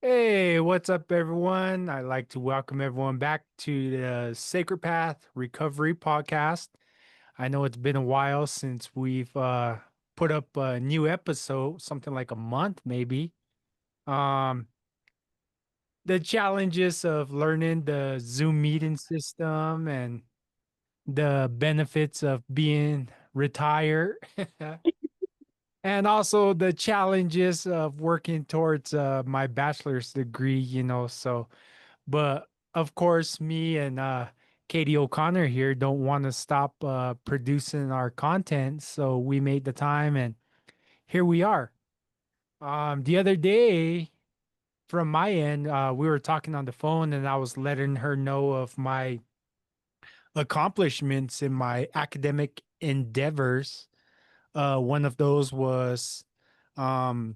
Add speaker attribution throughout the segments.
Speaker 1: Hey, what's up, everyone? I'd like to welcome everyone back to the Sacred Path Recovery Podcast. I know it's been a while since we've put up a new episode, something like a month maybe. Um, the challenges of learning the Zoom meeting system and the benefits of being retired, and also the challenges of working towards my bachelor's degree, so. But of course, me and Katie O'Connor here don't want to stop producing our content. So we made the time and here we are. The other day, from my end, we were talking on the phone and I was letting her know of my accomplishments in my academic endeavors. One of those was um,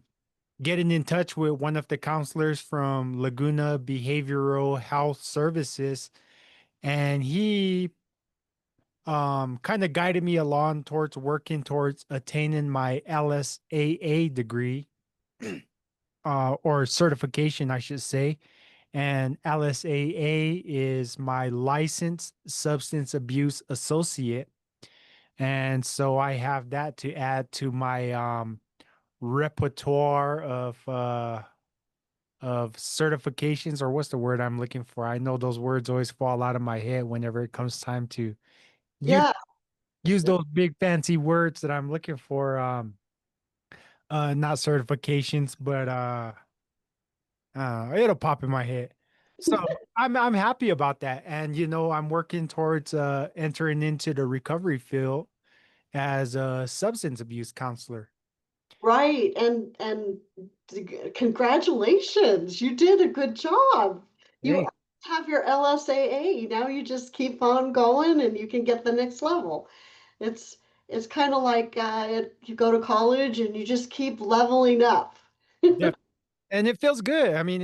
Speaker 1: getting in touch with one of the counselors from Laguna Behavioral Health Services, and he kind of guided me along towards working towards attaining my LSAA degree, or certification, I should say. And LSAA is my licensed substance abuse associate. And so I have that to add to my repertoire of certifications, or what's the word I'm looking for? I know those words always fall out of my head whenever it comes time to use
Speaker 2: Yeah.
Speaker 1: use those big fancy words that I'm looking for. Not certifications, but it'll pop in my head. So I'm happy about that. And I'm working towards entering into the recovery field as a substance abuse counselor.
Speaker 2: Right. And congratulations. You did a good job. You
Speaker 1: Hey,
Speaker 2: have your LSAA. Now you just keep on going and you can get the next level. It's it's kind of like you go to college and you just keep leveling up.
Speaker 1: def- and it feels good. I mean,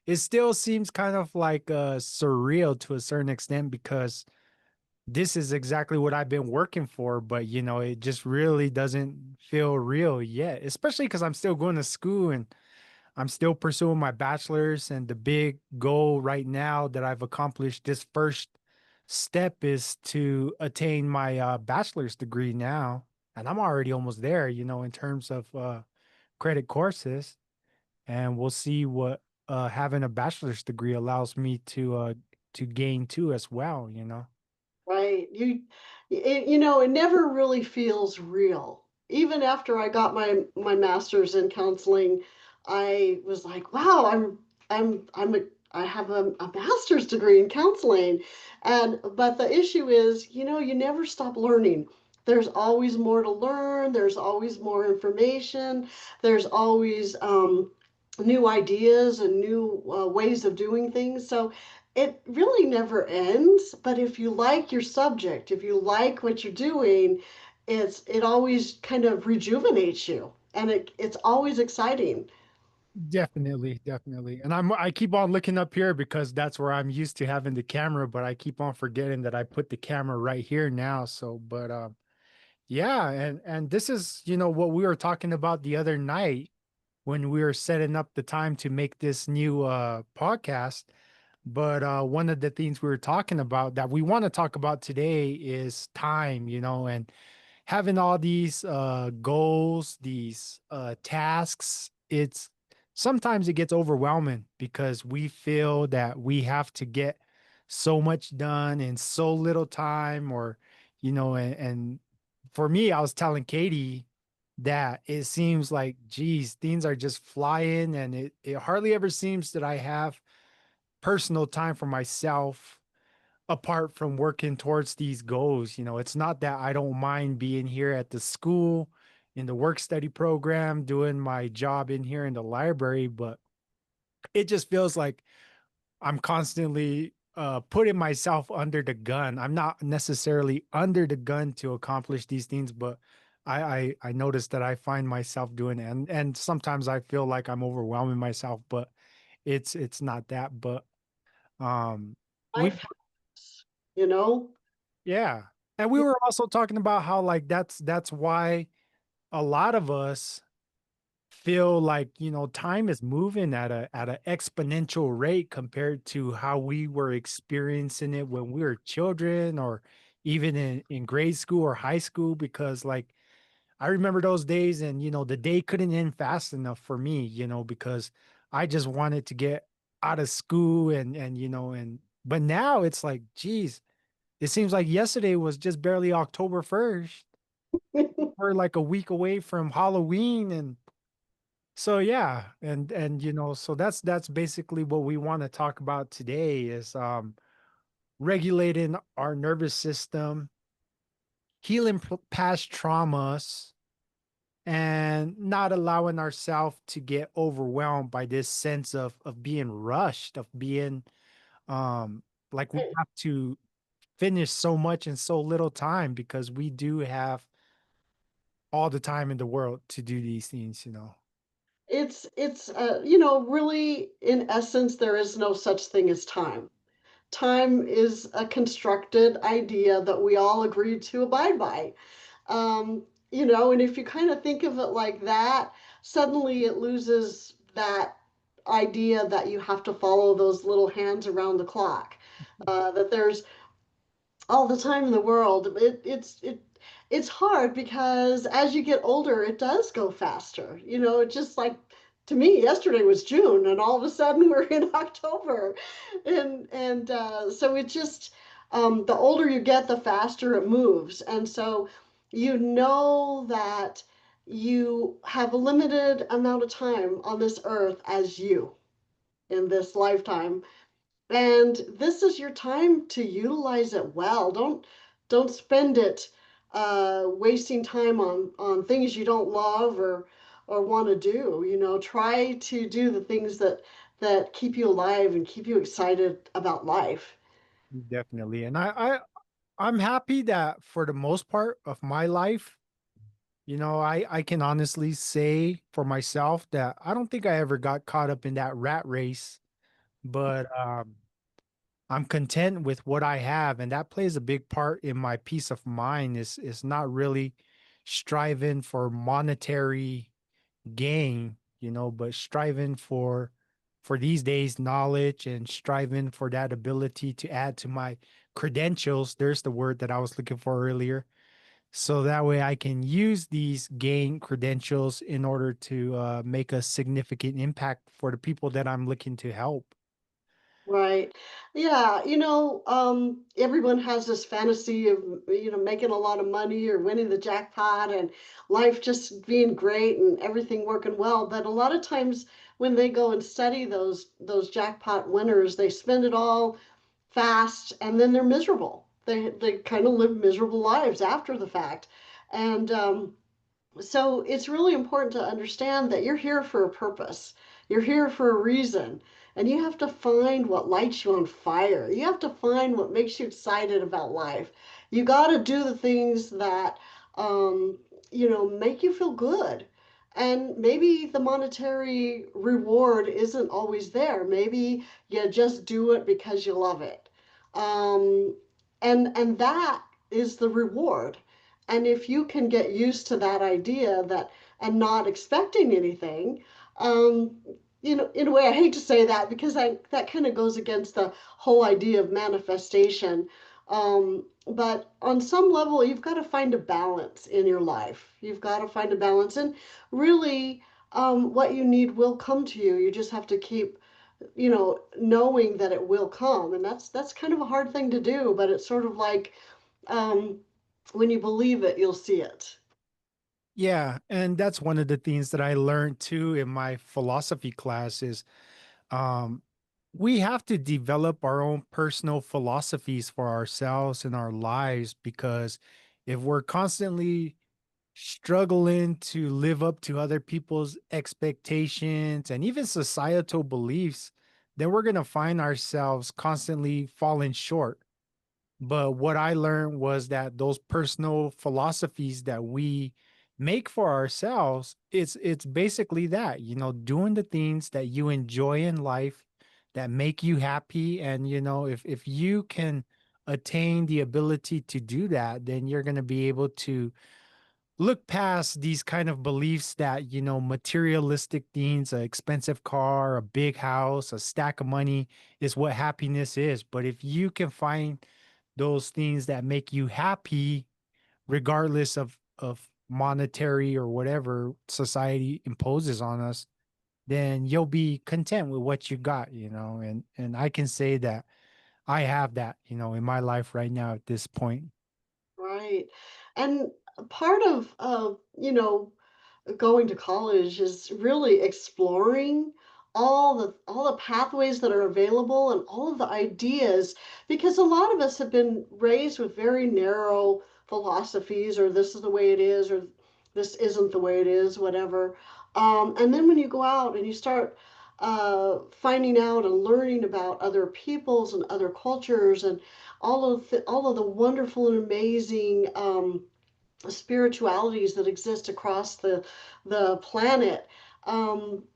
Speaker 1: it still seems kind of like surreal to a certain extent because this is exactly what I've been working for, but it just really doesn't feel real yet, especially because I'm still going to school and I'm still pursuing my bachelor's. And the big goal right now that I've accomplished, this first step, is to attain my bachelor's degree now. And I'm already almost there, in terms of credit courses. And we'll see what having a bachelor's degree allows me to gain too as well.
Speaker 2: Right. It never really feels real. Even after I got my master's in counseling, I was like, wow, I have a master's degree in counseling. But the issue is, you never stop learning. There's always more to learn. There's always more information. There's always new ideas and new ways of doing things. So it really never ends, but if you like your subject, if you like what you're doing, it always kind of rejuvenates you and it's always exciting.
Speaker 1: Definitely, definitely. And I keep on looking up here because that's where I'm used to having the camera, but I keep on forgetting that I put the camera right here now. So, but yeah, and this is, what we were talking about the other night when we were setting up the time to make this new podcast. But one of the things we were talking about that we want to talk about today is time, and having all these goals, these tasks. It's sometimes it gets overwhelming because we feel that we have to get so much done in so little time, or and for me, I was telling Katie that it seems like, geez, things are just flying, and it hardly ever seems that I have personal time for myself apart from working towards these goals. It's not that I don't mind being here at the school in the work study program, doing my job in here in the library, but it just feels like I'm constantly putting myself under the gun. I'm not necessarily under the gun to accomplish these things, but I notice that I find myself doing it. And sometimes I feel like I'm overwhelming myself, but it's not that. But um we
Speaker 2: Life, you know?
Speaker 1: yeah. And we were also talking about how, like, that's why a lot of us feel like, time is moving at a exponential rate compared to how we were experiencing it when we were children, or even in grade school or high school. Because like I remember those days, and the day couldn't end fast enough for me, because I just wanted to get out of school. And but now it's like, geez, it seems like yesterday was just barely October 1st. We're like a week away from Halloween. And so yeah, and so that's basically what we want to talk about today is regulating our nervous system, healing past traumas, and not allowing ourselves to get overwhelmed by this sense of being rushed, of being um like we have to finish so much in so little time, because we do have all the time in the world to do these things.
Speaker 2: Really, in essence, there is no such thing as time. Time is a constructed idea that we all agreed to abide by. And if you kind of think of it like that, suddenly it loses that idea that you have to follow those little hands around the clock, that there's all the time in the world. It's hard because as you get older, it does go faster. It's just like, to me, yesterday was June, and all of a sudden we're in October, and so it just, the older you get, the faster it moves, and so that you have a limited amount of time on this earth as you in this lifetime, and this is your time to utilize it well. Don't spend it wasting time on things you don't love or want to do. Try to do the things that keep you alive and keep you excited about life.
Speaker 1: Definitely. And I'm happy that for the most part of my life, I can honestly say for myself that I don't think I ever got caught up in that rat race. But I'm content with what I have, and that plays a big part in my peace of mind. Is not really striving for monetary gain, but striving for these days knowledge, and striving for that ability to add to my credentials. There's the word that I was looking for earlier. So that way I can use these gain credentials in order to make a significant impact for the people that I'm looking to help.
Speaker 2: Right. Yeah. Everyone has this fantasy of, making a lot of money or winning the jackpot and life just being great and everything working well. But a lot of times when they go and study those jackpot winners, they spend it all fast and then they're miserable. They kind of live miserable lives after the fact. And so it's really important to understand that you're here for a purpose. You're here for a reason. And you have to find what lights you on fire. You have to find what makes you excited about life. You got to do the things that, um, make you feel good. And maybe the monetary reward isn't always there. Maybe you just do it because you love it. Um, and that is the reward. And if you can get used to that idea that and not expecting anything, um, in a way, I hate to say that because that kind of goes against the whole idea of manifestation. But on some level, you've got to find a balance in your life. You've got to find a balance, and really, what you need will come to you. You just have to keep, knowing that it will come, and that's kind of a hard thing to do. But it's sort of like, um, when you believe it, you'll see it.
Speaker 1: Yeah, and that's one of the things that I learned too in my philosophy classes. Um, we have to develop our own personal philosophies for ourselves and our lives, because if we're constantly struggling to live up to other people's expectations and even societal beliefs, then we're going to find ourselves constantly falling short. But what I learned was that those personal philosophies that we make for ourselves, it's basically that, doing the things that you enjoy in life that make you happy. And if you can attain the ability to do that, then you're going to be able to look past these kind of beliefs that, materialistic things, an expensive car, a big house, a stack of money is what happiness is. But if you can find those things that make you happy, regardless of monetary or whatever society imposes on us, then you'll be content with what you got, and I can say that I have that, in my life right now at this point.
Speaker 2: Right. And part of, going to college is really exploring all the pathways that are available and all of the ideas, because a lot of us have been raised with very narrow philosophies, or this is the way it is, or this isn't the way it is, whatever. And then when you go out and you start finding out and learning about other peoples and other cultures and all of the wonderful and amazing spiritualities that exist across the planet,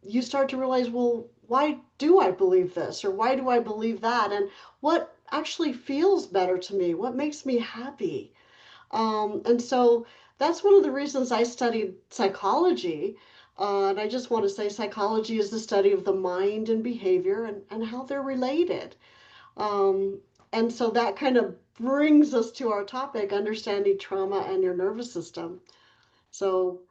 Speaker 2: you start to realize, well, why do I believe this, or why do I believe that, and what actually feels better to me, what makes me happy. And so that's one of the reasons I studied psychology. And I just want to say psychology is the study of the mind and behavior, and how they're related. Um, and so that kind of brings us to our topic, understanding trauma and your nervous system. So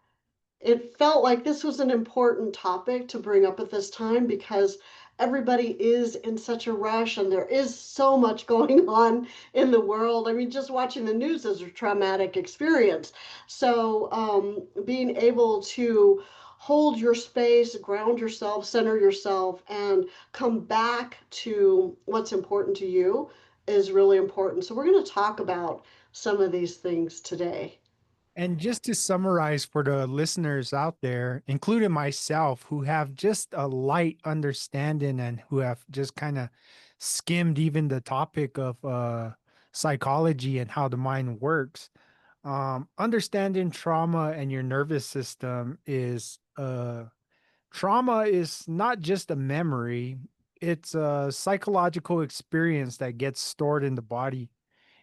Speaker 2: it felt like this was an important topic to bring up at this time, because everybody is in such a rush and there is so much going on in the world. I mean, just watching the news is a traumatic experience. So, being able to hold your space, ground yourself, center yourself, and come back to what's important to you is really important. So, we're going to talk about some of these things today.
Speaker 1: And just to summarize for the listeners out there, including myself, who have just a light understanding and who have just kind of skimmed even the topic of psychology and how the mind works, understanding trauma and your nervous system is trauma is not just a memory, it's a psychological experience that gets stored in the body.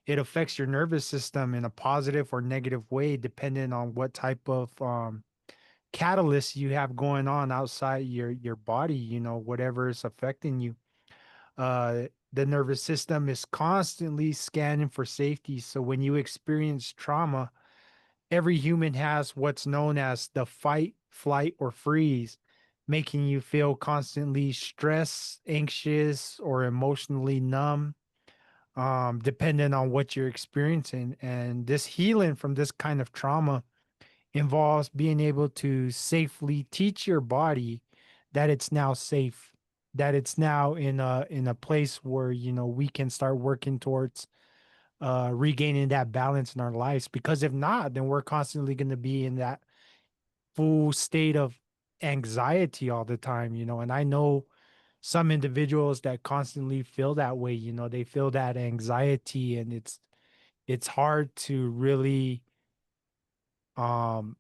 Speaker 1: It affects your nervous system in a positive or negative way, depending on what type of catalyst you have going on outside your body. Whatever is affecting you. The nervous system is constantly scanning for safety. So when you experience trauma, every human has what's known as the fight, flight, or freeze, making you feel constantly stressed, anxious, or emotionally numb, depending on what you're experiencing. And this healing from this kind of trauma involves being able to safely teach your body that it's now safe, that it's now in a place where we can start working towards regaining that balance in our lives. Because if not, then we're constantly going to be in that full state of anxiety all the time, and I know some individuals that constantly feel that way. They feel that anxiety, and it's hard to really um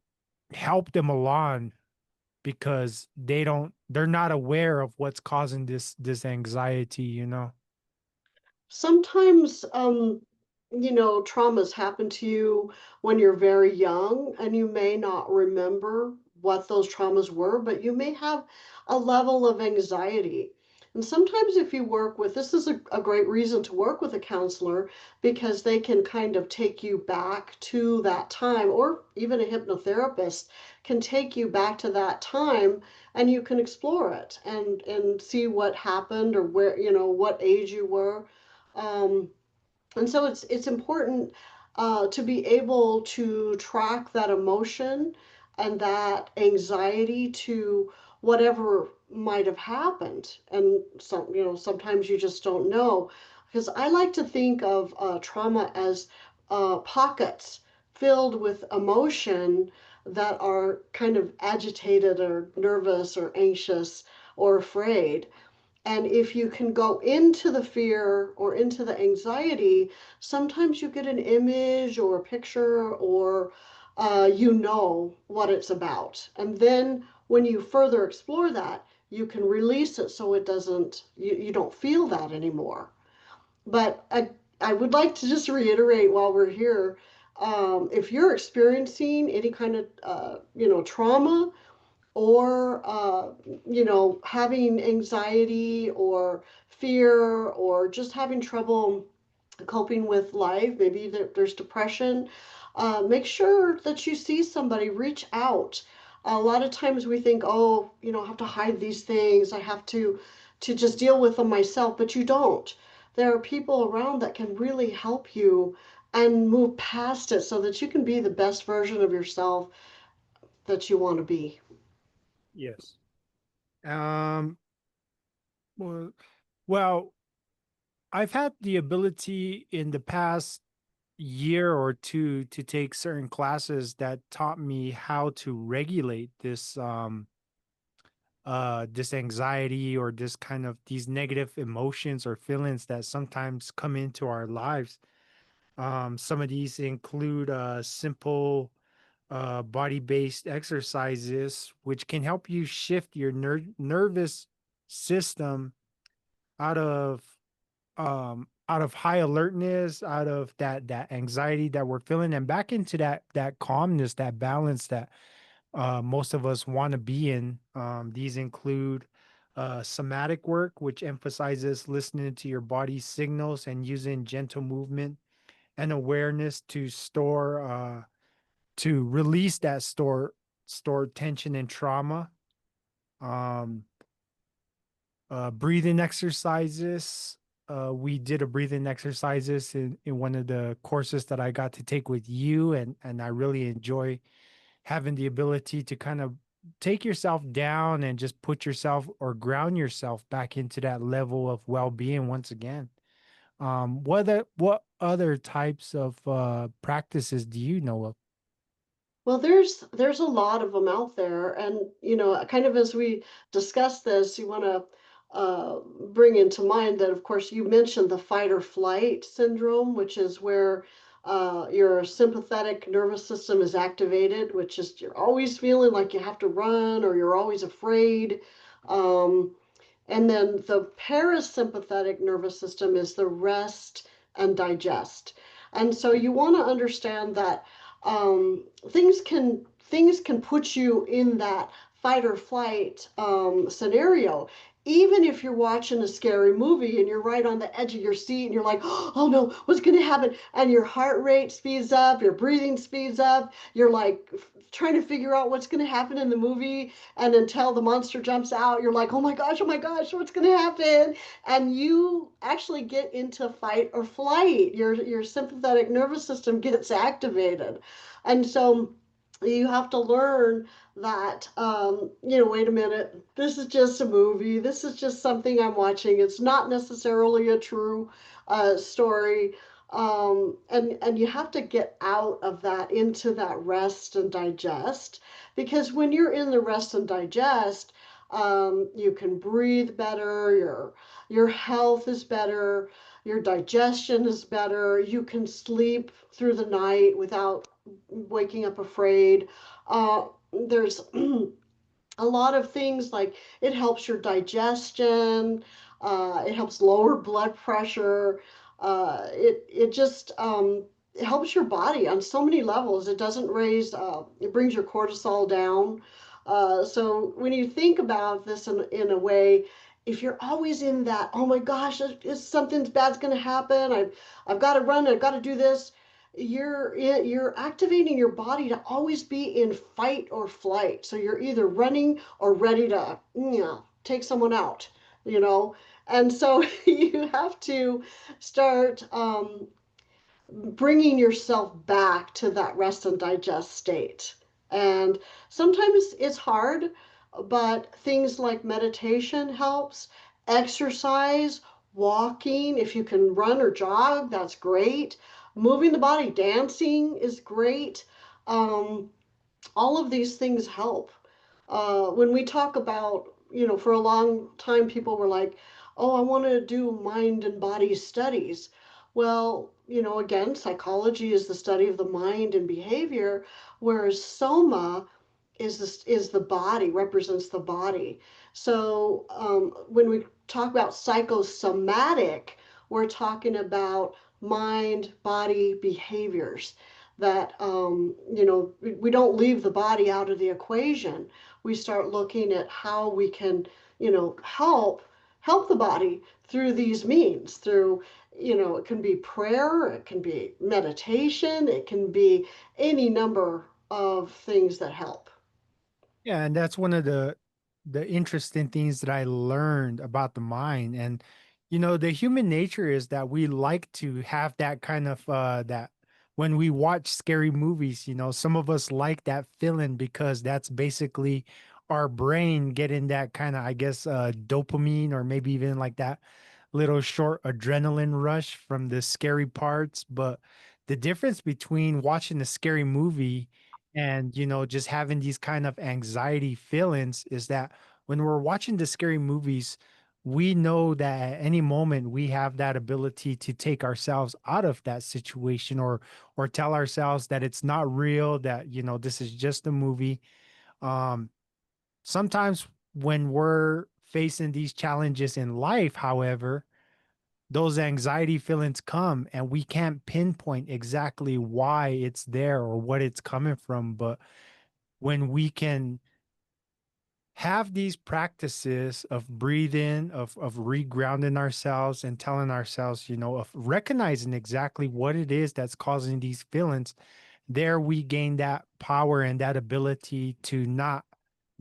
Speaker 1: help them along because they're not aware of what's causing this anxiety.
Speaker 2: Sometimes, traumas happen to you when you're very young, and you may not remember what those traumas were, but you may have a level of anxiety. And sometimes, if you work with, this is a great reason to work with a counselor, because they can kind of take you back to that time, or even a hypnotherapist can take you back to that time, and you can explore it and see what happened, or where, what age you were. um, and so it's important to be able to track that emotion and that anxiety to whatever might have happened. And sometimes you just don't know, because I like to think of trauma as pockets filled with emotion that are kind of agitated or nervous or anxious or afraid. And if you can go into the fear or into the anxiety, sometimes you get an image or a picture, or you know what it's about. And then when you further explore that, you can release it, so it doesn't, you don't feel that anymore. But I would like to just reiterate while we're here, If you're experiencing any kind of, trauma, or having anxiety or fear, or just having trouble coping with life, maybe there's depression, make sure that you see somebody, reach out. A lot of times we think, oh, I have to hide these things, I have to just deal with them myself, but you don't. There are people around that can really help you and move past it so that you can be the best version of yourself that you want to be.
Speaker 1: Yes. Um, well, well, I've had the ability in the past year or two to take certain classes that taught me how to regulate this anxiety or this kind of these negative emotions or feelings that sometimes come into our lives. Some of these include simple body-based exercises which can help you shift your nervous system out of out of high alertness, out of that anxiety that we're feeling, and back into that calmness, that balance that most of us want to be in. These include somatic work, which emphasizes listening to your body's signals and using gentle movement and awareness to release that stored tension and trauma. Um, Breathing exercises. We did a breathing exercises in one of the courses that I got to take with you, and I really enjoy having the ability to kind of take yourself down and just put yourself or ground yourself back into that level of well-being once again. What other types of practices do you know of?
Speaker 2: Well, there's a lot of them out there, and kind of as we discuss this, you want to bring into mind that, of course, you mentioned the fight or flight syndrome, which is where your sympathetic nervous system is activated, which is you're always feeling like you have to run or you're always afraid. Um, and then the parasympathetic nervous system is the rest and digest. And so you want to understand that things can put you in that fight or flight scenario. Even if you're watching a scary movie and you're right on the edge of your seat and you're like, oh no, what's going to happen? And your heart rate speeds up, your breathing speeds up, you're like trying to figure out what's going to happen in the movie, and until the monster jumps out, you're like, oh my gosh, what's going to happen? And you actually get into fight or flight. Your sympathetic nervous system gets activated. And so you have to learn that, wait a minute, this is just a movie, this is just something I'm watching, it's not necessarily a true story. And you have to get out of that into that rest and digest, because when you're in the rest and digest, you can breathe better, your health is better, your digestion is better, you can sleep through the night without waking up afraid. There's a lot of things, like it helps your digestion, it helps lower blood pressure, it just it helps your body on so many levels. It doesn't raise, it brings your cortisol down. So when you think about this in a way, if you're always in that, oh my gosh, something's bad's going to happen, I've got to run, I've got to do this, you're activating your body to always be in fight or flight. So you're either running or ready to, take someone out, you know. And so you have to start bringing yourself back to that rest and digest state. And sometimes it's hard, but things like meditation helps, exercise, walking, if you can run or jog, that's great. Moving the body, dancing is great. Um, all of these things help. When we talk about, for a long time, people were like, oh, I want to do mind and body studies. Well, again, psychology is the study of the mind and behavior, whereas soma is the body, represents the body. So when we talk about psychosomatic, we're talking about mind, body, behaviors. that we don't leave the body out of the equation. We start looking at how we can help the body through these means, through it can be prayer, it can be meditation, it can be any number of things that help.
Speaker 1: Yeah, and that's one of the interesting things that I learned about the mind. And the human nature is that we like to have that kind of that when we watch scary movies, some of us like that feeling because that's basically our brain getting that kind of, I guess, dopamine or maybe even like that little short adrenaline rush from the scary parts. But the difference between watching a scary movie and just having these kind of anxiety feelings is that when we're watching the scary movies, we know that at any moment we have that ability to take ourselves out of that situation, or tell ourselves that it's not real, that this is just a movie. um Sometimes when we're facing these challenges in life, however, those anxiety feelings come and we can't pinpoint exactly why it's there or what it's coming from. But when we can have these practices of breathing, of regrounding ourselves and telling ourselves, of recognizing exactly what it is that's causing these feelings, there we gain that power and that ability to not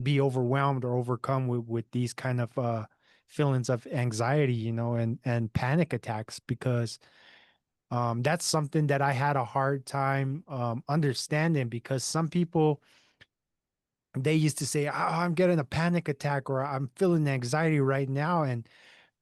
Speaker 1: be overwhelmed or overcome with these kind of feelings of anxiety, and panic attacks, because that's something that I had a hard time understanding, because some people, they used to say, "Oh, I'm getting a panic attack," or "I'm feeling anxiety right now." And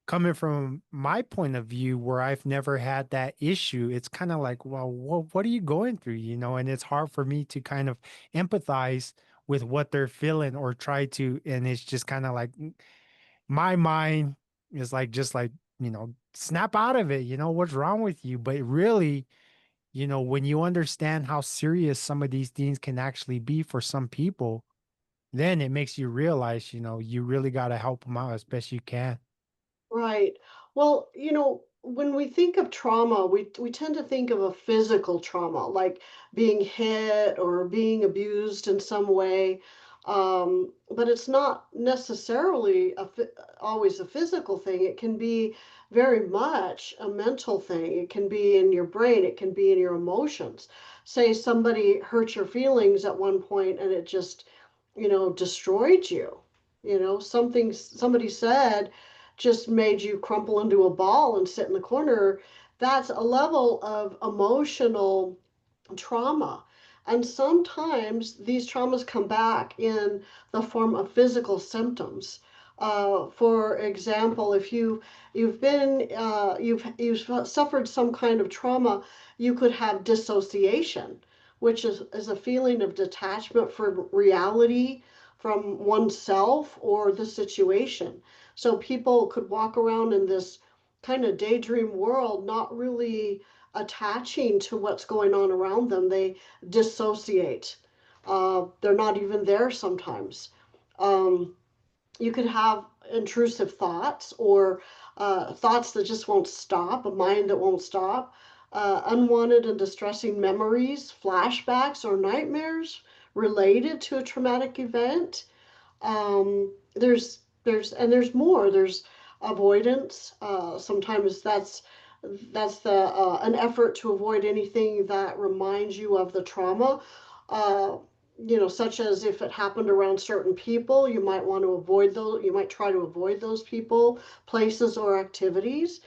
Speaker 1: coming from my point of view, where I've never had that issue, it's kind of like, well, what are you going through? And it's hard for me to kind of empathize with what they're feeling or try to. And it's just kind of like my mind is like, just like, snap out of it. What's wrong with you? But really, when you understand how serious some of these things can actually be for some people, then it makes you realize, you really got to help them out as best you can.
Speaker 2: Right. Well, when we think of trauma, we tend to think of a physical trauma, like being hit or being abused in some way. But it's not necessarily always a physical thing. It can be very much a mental thing. It can be in your brain, it can be in your emotions. Say somebody hurt your feelings at one point and it just, destroyed you. Something somebody said just made you crumple into a ball and sit in the corner. That's a level of emotional trauma. And sometimes these traumas come back in the form of physical symptoms. For example, if you've suffered some kind of trauma, you could have dissociation, which is a feeling of detachment from reality, from oneself or the situation. So people could walk around in this kind of daydream world, not really attaching to what's going on around them. They dissociate. They're not even there sometimes. Um, you could have intrusive thoughts or thoughts that just won't stop, a mind that won't stop, unwanted and distressing memories, flashbacks, or nightmares related to a traumatic event. There's more. There's avoidance. Sometimes that's the an effort to avoid anything that reminds you of the trauma. Uh, such as if it happened around certain people, you might want to avoid those. You might try to avoid those people, places, or activities.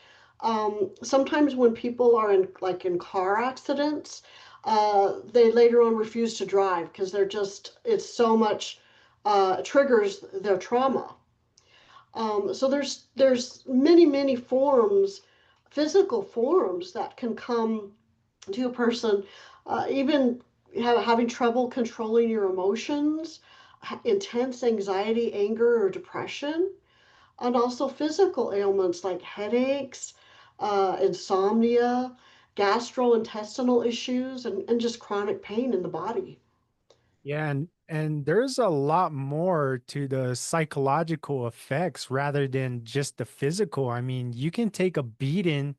Speaker 2: Sometimes when people are in car accidents, they later on refuse to drive because it's so much triggers their trauma. So there's many forms, physical forms that can come to a person, even having trouble controlling your emotions, intense anxiety, anger, or depression, and also physical ailments like headaches, insomnia, gastrointestinal issues, and just chronic pain in the body.
Speaker 1: Yeah, and there's a lot more to the psychological effects rather than just the physical. I mean, you can take a beating,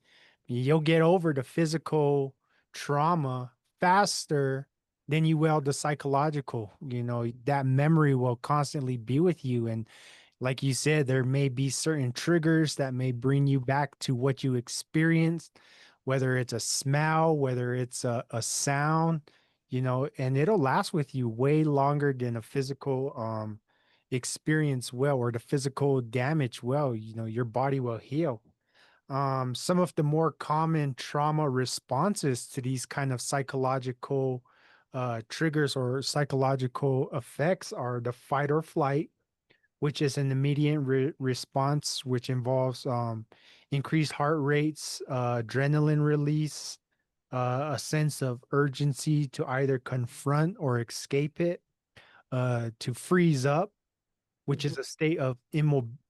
Speaker 1: you'll get over the physical trauma faster than you will the psychological. That memory will constantly be with you. And like you said, there may be certain triggers that may bring you back to what you experienced, whether it's a smell, whether it's a sound, and it'll last with you way longer than a physical experience will, or the physical damage will. Your body will heal. Some of the more common trauma responses to these kind of psychological triggers or psychological effects are the fight or flight, which is an immediate response, which involves increased heart rates, adrenaline release, a sense of urgency to either confront or escape it, to freeze up, which
Speaker 2: Mhm.
Speaker 1: is a state of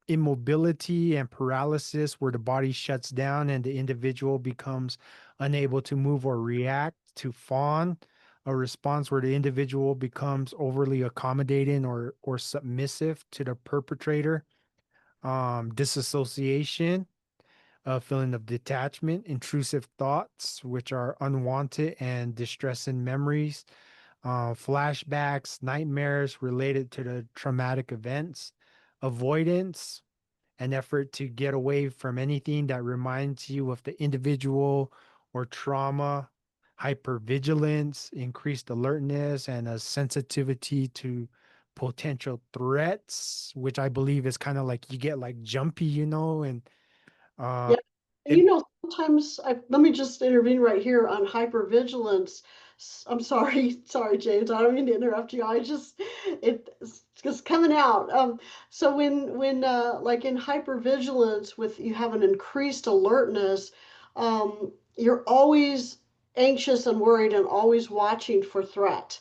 Speaker 1: immobility and paralysis where the body shuts down and the individual becomes unable to move or react; to fawn, a response where the individual becomes overly accommodating or submissive to the perpetrator; disassociation, a feeling of detachment; intrusive thoughts, which are unwanted and distressing memories; flashbacks, nightmares related to the traumatic events; avoidance, an effort to get away from anything that reminds you of the individual or trauma; hypervigilance, increased alertness, and a sensitivity to potential threats, which I believe is kind of like you get like jumpy, and
Speaker 2: Yeah.
Speaker 1: um,
Speaker 2: And
Speaker 1: it,
Speaker 2: sometimes let me just intervene right here on hypervigilance. I'm sorry, sorry, James. I don't mean to interrupt you. It's just coming out. So when like in hypervigilance, with you have an increased alertness, you're always anxious and worried and always watching for threat.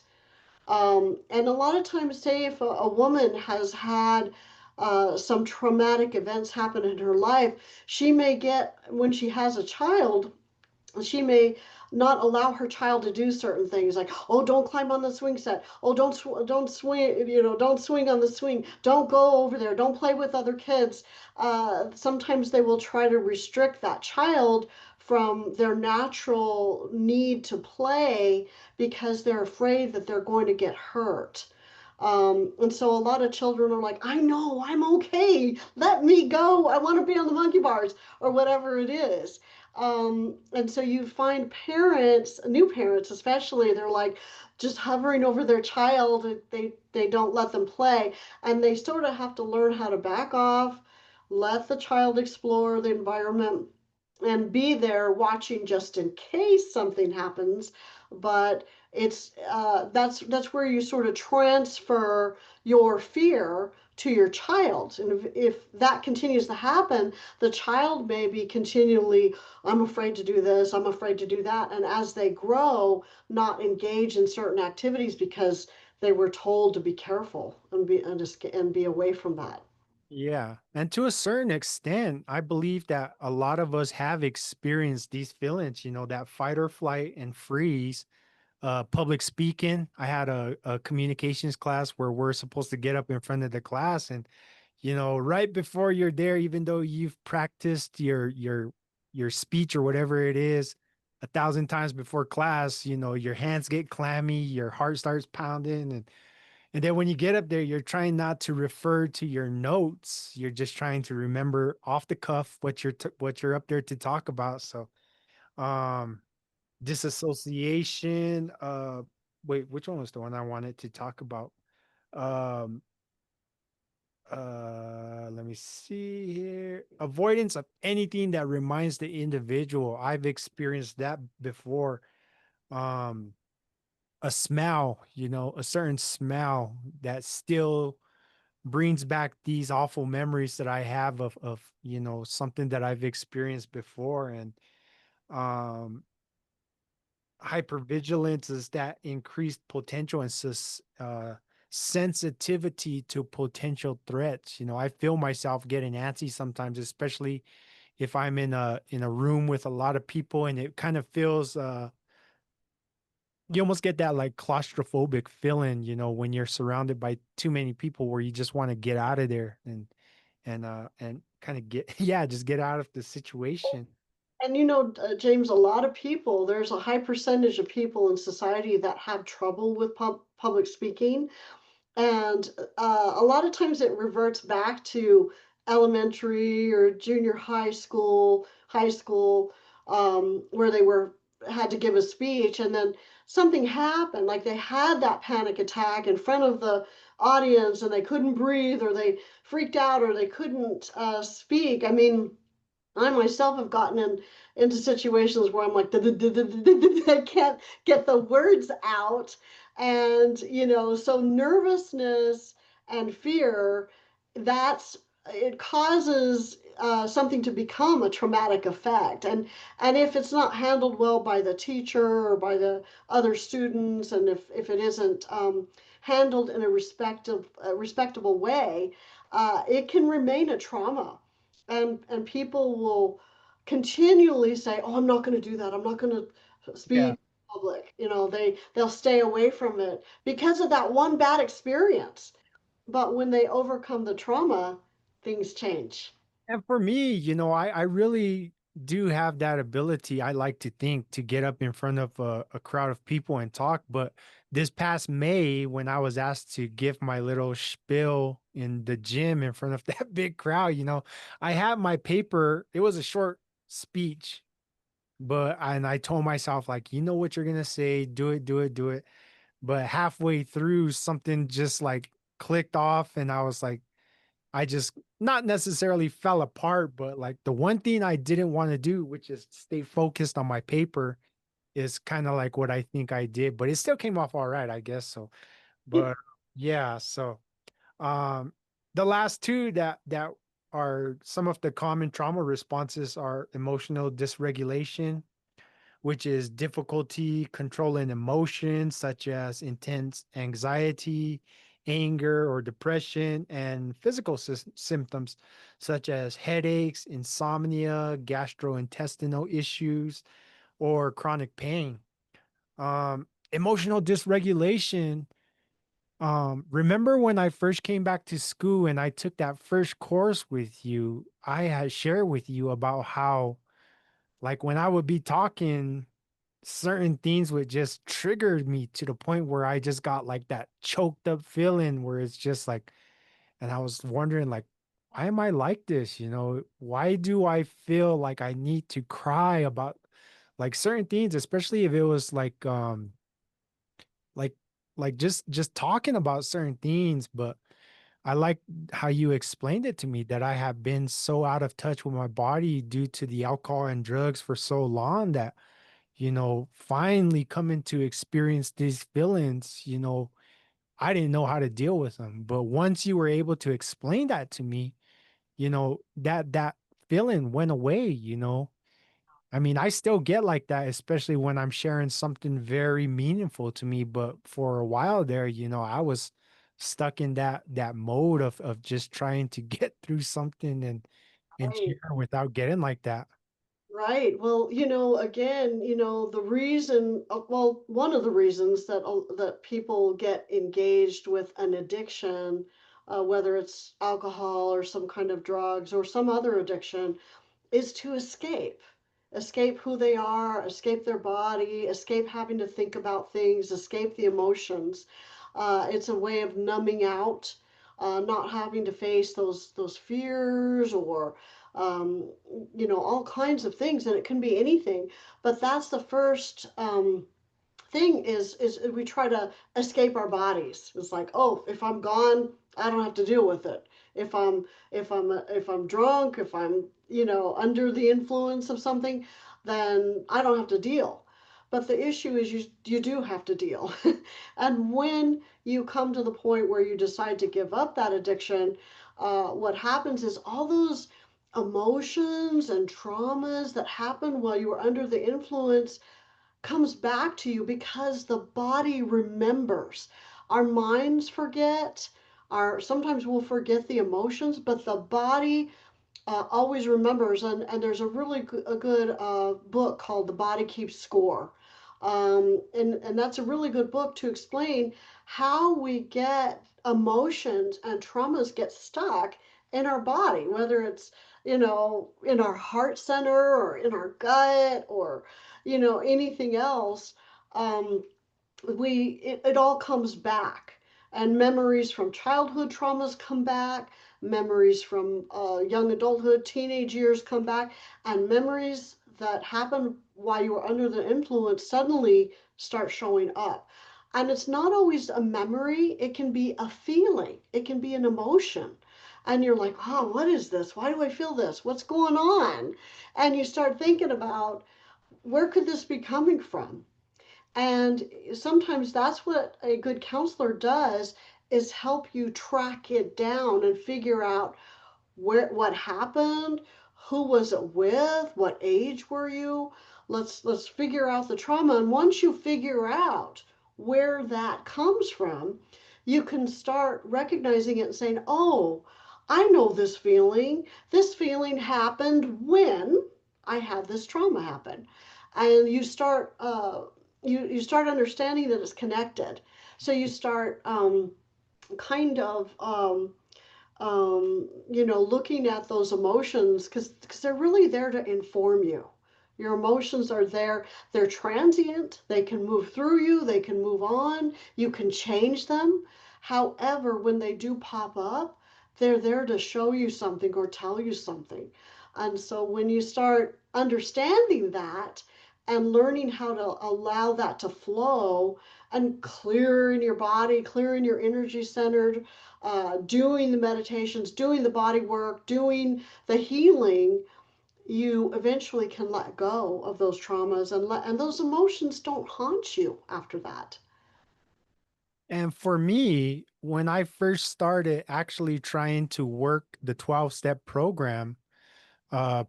Speaker 2: And a lot of times, say if a woman has had some traumatic events happen in her life, she may get, when she has a child, she may not allow her child to do certain things, like, oh, don't climb on the swing set, oh, don't swing, don't swing on the swing, don't go over there, don't play with other kids. Sometimes they will try to restrict that child from their natural need to play because they're afraid that they're going to get hurt. And so a lot of children are like, I know, I'm okay, let me go, I want to be on the monkey bars, or whatever it is. And so you find parents, new parents especially, they're like just hovering over their child. They don't let them play, and they sort of have to learn how to back off, let the child explore the environment, and be there watching just in case something happens. But it's that's where you sort of transfer your fear to your child, and if that continues to happen, the child may be continually, I'm afraid to do this, I'm afraid to do that, and as they grow, not engage in certain activities because they were told to be careful and be away from that.
Speaker 1: yeah. And to a certain extent, I believe that a lot of us have experienced these feelings, that fight or flight and freeze. Public speaking. I had a communications class where we're supposed to get up in front of the class, and right before you're there, even though you've practiced your speech or whatever it is 1,000 times before class, your hands get clammy, your heart starts pounding, and then when you get up there, you're trying not to refer to your notes. You're just trying to remember off the cuff what you're up there to talk about. So, um, disassociation. Wait, which one was the one I wanted to talk about? Um, let me see here. Avoidance of anything that reminds the individual. I've experienced that before. Um, a smell, a certain smell that still brings back these awful memories that I have of something that I've experienced before. And um hypervigilance is that increased potential and sensitivity to potential threats. I feel myself getting antsy sometimes, especially if I'm in a room with a lot of people, and it kind of feels you almost get that like claustrophobic feeling, when you're surrounded by too many people, where you just want to get out of there and kind of get yeah, just get out of the situation.
Speaker 2: And James, a lot of people, there's a high percentage of people in society that have trouble with public speaking. And a lot of times it reverts back to elementary or junior high school, where they were had to give a speech, and then something happened, like they had that panic attack in front of the audience, and they couldn't breathe, or they freaked out, or they couldn't speak. I mean, I myself have gotten into situations where I'm like, I can't get the words out. And, so nervousness and fear, it causes something to become a traumatic effect. And if it's not handled well by the teacher or by the other students, and if it isn't handled in respectable way, it can remain a trauma, and people will continually say, "Oh, I'm not going to do that. I'm not going to speak
Speaker 1: Yeah.
Speaker 2: in public." They'll stay away from it because of that one bad experience. But when they overcome the trauma, things change.
Speaker 1: And for me, I really do have that ability. I like to think to get up in front of a crowd of people and talk. But this past May, when I was asked to give my little spiel in the gym in front of that big crowd, I had my paper. It was a short speech, and I told myself, like, you know what you're gonna say, do it, do it, do it. But halfway through, something just like clicked off, and I was like, I just not necessarily fell apart, but like the one thing I didn't want to do, which is stay focused on my paper, is kind of like what I think I did, but it still came off all right, I guess so. But yeah, so um the last two that are some of the common trauma responses are emotional dysregulation, which is difficulty controlling emotions such as intense anxiety, anger, or depression, and physical symptoms such as headaches, insomnia, gastrointestinal issues, or chronic pain. Emotional dysregulation. Remember when I first came back to school and I took that first course with you, I had shared with you about how, like, when I would be talking, certain things would just trigger me to the point where I just got like that choked up feeling where it's just like, and I was wondering, like, why am I like this? Why do I feel like I need to cry about like certain things, especially if it was like like just talking about certain things. But I like how you explained it to me that I have been so out of touch with my body due to the alcohol and drugs for so long that finally coming to experience these feelings, I didn't know how to deal with them. But once you were able to explain that to me, that feeling went away. I mean, I still get like that, especially when I'm sharing something very meaningful to me. But for a while there, I was stuck in that mode of just trying to get through something and
Speaker 2: Right.
Speaker 1: share without getting like that.
Speaker 2: Right. Well, again, one of the reasons that people get engaged with an addiction, whether it's alcohol or some kind of drugs or some other addiction, is to escape who they are, escape their body, escape having to think about things, escape the emotions. It's a way of numbing out, not having to face those fears, or all kinds of things, and it can be anything. But that's the first thing, is we try to escape our bodies. It's like, oh, if I'm gone, I don't have to deal with it. If I'm drunk, if I'm under the influence of something, then I don't have to deal. But the issue is, you do have to deal. And when you come to the point where you decide to give up that addiction, what happens is all those emotions and traumas that happen while you were under the influence comes back to you, because the body remembers. Our minds forget, our sometimes we'll forget the emotions, but the body always remembers. And there's a really a good book called The Body Keeps Score. And that's a really good book to explain how we get emotions and traumas get stuck in our body, whether it's in our heart center or in our gut or, anything else. Um, it all comes back, and memories from childhood traumas come back, memories from young adulthood, teenage years come back, and memories that happened while you were under the influence suddenly start showing up. And it's not always a memory, it can be a feeling, it can be an emotion. And you're like, oh, what is this? Why do I feel this? What's going on? And you start thinking about, where could this be coming from? And sometimes that's what a good counselor does, is help you track it down and figure out what happened, who was it with, what age were you. Let's figure out the trauma. And once you figure out where that comes from, you can start recognizing it and saying, oh, I know this feeling. This feeling happened when I had this trauma happen. And you start understanding that it's connected. So you start kind of looking at those emotions, because they're really there to inform you. Your emotions are there. They're transient. They can move through you. They can move on. You can change them. However, when they do pop up, they're there to show you something or tell you something. And so when you start understanding that and learning how to allow that to flow and clear in your body, clear in your energy centered, doing the meditations, doing the body work, doing the healing, you eventually can let go of those traumas, and those emotions don't haunt you after that.
Speaker 1: And for me, when I first started actually trying to work the 12-step program,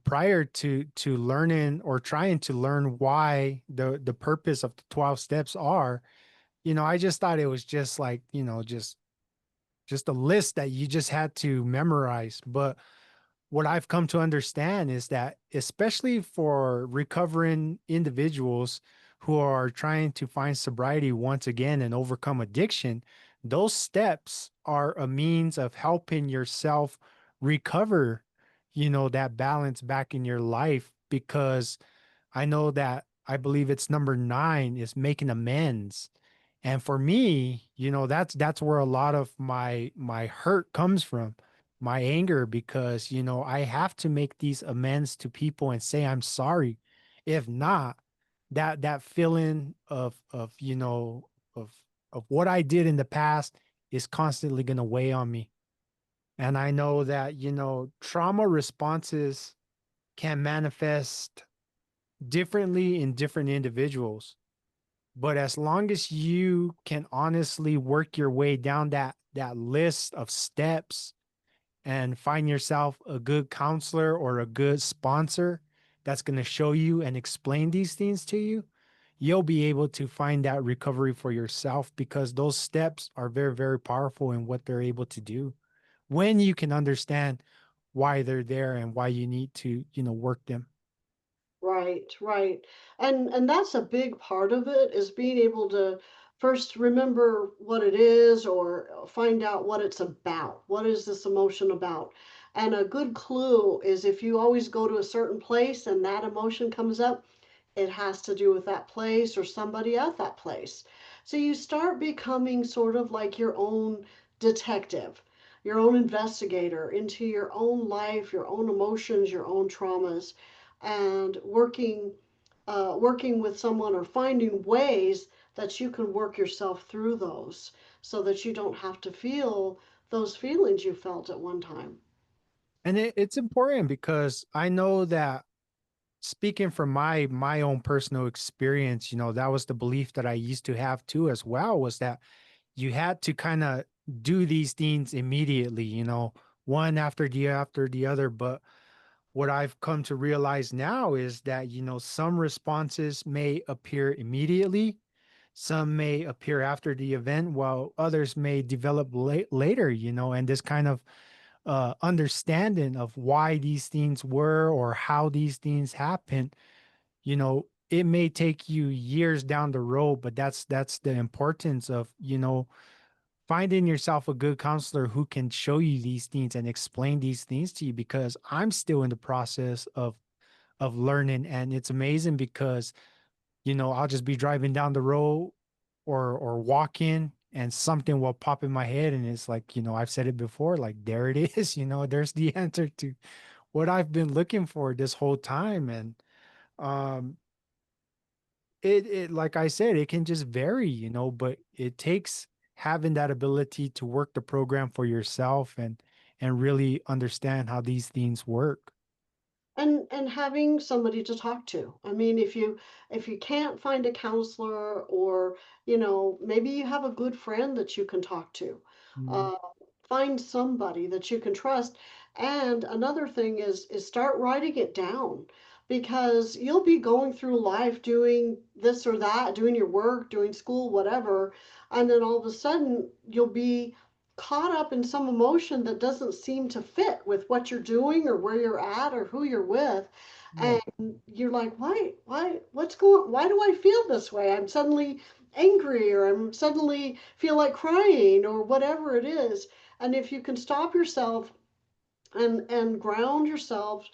Speaker 1: prior to learning or trying to learn why the purpose of the 12 steps are, I just thought it was just like, just a list that you just had to memorize. But what I've come to understand is that, especially for recovering individuals who are trying to find sobriety once again and overcome addiction, those steps are a means of helping yourself recover, that balance back in your life. Because I know that, I believe it's number 9 is making amends. And for me, that's where a lot of my hurt comes from, my anger, because, I have to make these amends to people and say I'm sorry. If not, that feeling of of what I did in the past is constantly going to weigh on me. And I know that, trauma responses can manifest differently in different individuals. But as long as you can honestly work your way down that list of steps and find yourself a good counselor or a good sponsor that's going to show you and explain these things to you, you'll be able to find that recovery for yourself, because those steps are very, very powerful in what they're able to do when you can understand why they're there and why you need to, work them.
Speaker 2: Right, right. And that's a big part of it, is being able to first remember what it is, or find out what it's about. What is this emotion about? And a good clue is, if you always go to a certain place and that emotion comes up, it has to do with that place or somebody at that place. So you start becoming sort of like your own detective, your own investigator into your own life, your own emotions, your own traumas, and working with someone, or finding ways that you can work yourself through those, so that you don't have to feel those feelings you felt at one time.
Speaker 1: And it's important because I know that, speaking from my own personal experience, that was the belief that I used to have too as well, was that you had to kind of do these things immediately, one after the other. But what I've come to realize now is that, some responses may appear immediately, some may appear after the event, while others may develop later, and this kind of understanding of why these things were or how these things happen, it may take you years down the road. But that's the importance of, finding yourself a good counselor who can show you these things and explain these things to you, because I'm still in the process of learning. And it's amazing because, I'll just be driving down the road or walking, and something will pop in my head, and it's like, I've said it before, like there it is, there's the answer to what I've been looking for this whole time. And um it like I said, it can just vary, but it takes having that ability to work the program for yourself and really understand how these things work.
Speaker 2: And having somebody to talk to. I mean, if you can't find a counselor, or maybe you have a good friend that you can talk to,
Speaker 1: Mm,
Speaker 2: uh, find somebody that you can trust. And another thing is start writing it down, because you'll be going through life doing this or that, doing your work, doing school, whatever, and then all of a sudden you'll be caught up in some emotion that doesn't seem to fit with what you're doing or where you're at or who you're with.
Speaker 1: yeah,
Speaker 2: And you're like, why do I feel this way? I'm suddenly angry, or I'm suddenly feel like crying, or whatever it is. And if you can stop yourself and ground yourself,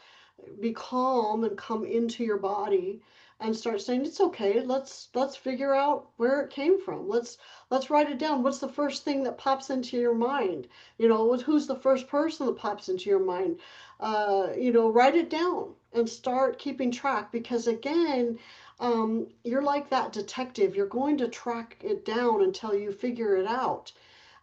Speaker 2: be calm and come into your body and start saying, it's okay, let's figure out where it came from. Let's write it down. What's the first thing that pops into your mind? Who's the first person that pops into your mind? Write it down and start keeping track, because again, you're like that detective. You're going to track it down until you figure it out.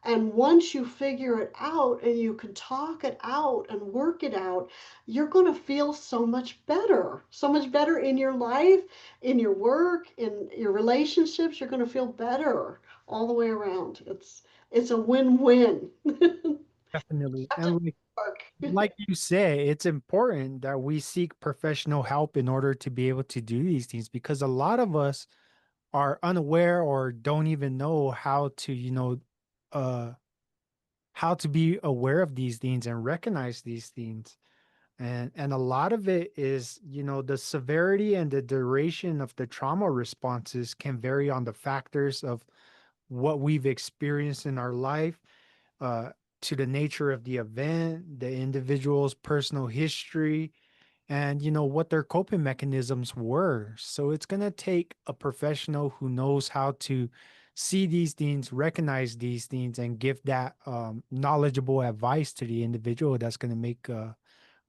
Speaker 2: And once you figure it out and you can talk it out and work it out, you're going to feel so much better in your life, in your work, in your relationships. You're going to feel better all the way around. It's a win-win.
Speaker 1: definitely. And like you say, it's important that we seek professional help in order to be able to do these things, because a lot of us are unaware or don't even know how to, uh how to be aware of these things and recognize these things. And a lot of it is, the severity and the duration of the trauma responses can vary on the factors of what we've experienced in our life, uh, to the nature of the event, the individual's personal history, and what their coping mechanisms were. So it's going to take a professional who knows how to see these things, recognize these things, and give that knowledgeable advice to the individual that's going to make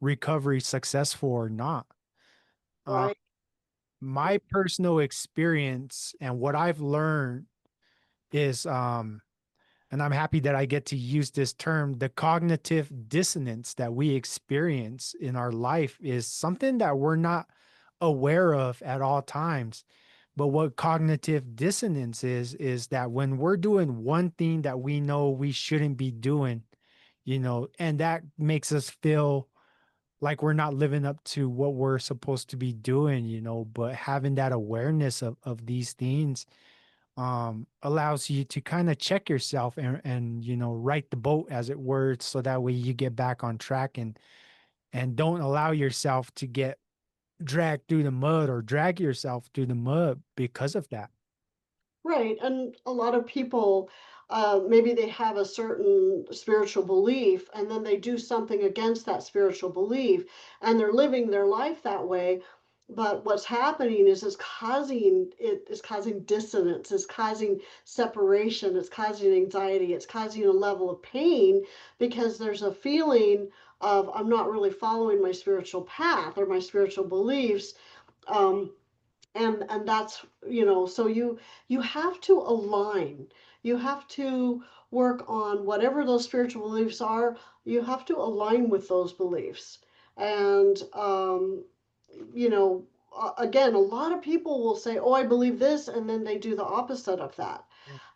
Speaker 1: recovery successful or not. uh,
Speaker 2: Right,
Speaker 1: my personal experience and what I've learned is, and I'm happy that I get to use this term, the cognitive dissonance that we experience in our life is something that we're not aware of at all times. But what cognitive dissonance is that when we're doing one thing that we know we shouldn't be doing, and that makes us feel like we're not living up to what we're supposed to be doing, but having that awareness of these things allows you to kind of check yourself and right the boat, as it were, so that way you get back on track and don't allow yourself to get dragged through the mud or drag yourself through the mud because of that.
Speaker 2: right. And a lot of people, maybe they have a certain spiritual belief, and then they do something against that spiritual belief, and they're living their life that way. But what's happening is causing dissonance, it's causing separation, it's causing anxiety, it's causing a level of pain, because there's a feeling of, I'm not really following my spiritual path or my spiritual beliefs. Um, and that's, so you have to align. You have to work on whatever those spiritual beliefs are. You have to align with those beliefs. And you know again, a lot of people will say, oh, I believe this, and then they do the opposite of that.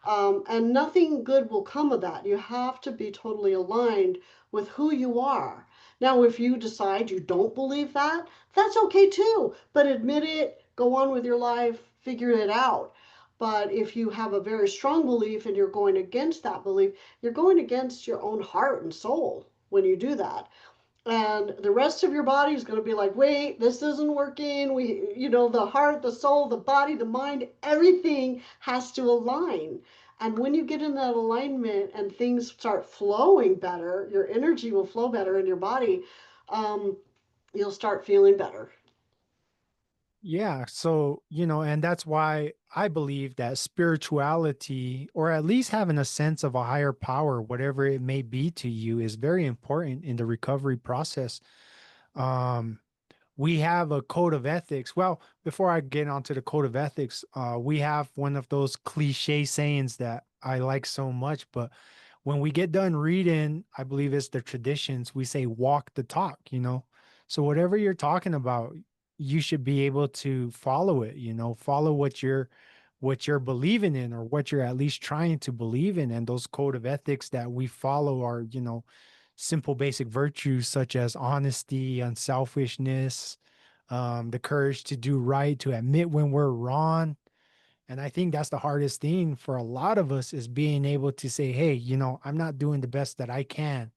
Speaker 1: Yeah.
Speaker 2: And nothing good will come of that. You have to be totally aligned with who you are. Now, if you decide you don't believe that, that's okay too. But admit it, go on with your life, figure it out. But if you have a very strong belief and you're going against that belief, you're going against your own heart and soul when you do that. And the rest of your body is going to be like, wait, this isn't working. The heart, the soul, the body, the mind, everything has to align. And when you get in that alignment and things start flowing better, your energy will flow better in your body. Um, you'll start feeling better.
Speaker 1: Yeah. So, and that's why I believe that spirituality, or at least having a sense of a higher power, whatever it may be to you, is very important in the recovery process. Um, we have a code of ethics. Well, before I get onto the code of ethics, we have one of those cliche sayings that I like so much. But when we get done reading, I believe it's the traditions, we say walk the talk. So whatever you're talking about, you should be able to follow it, follow what you're believing in, or what you're at least trying to believe in. And those code of ethics that we follow are simple basic virtues such as honesty, unselfishness, the courage to do right, to admit when we're wrong. And I think that's the hardest thing for a lot of us, is being able to say, hey, I'm not doing the best that I can.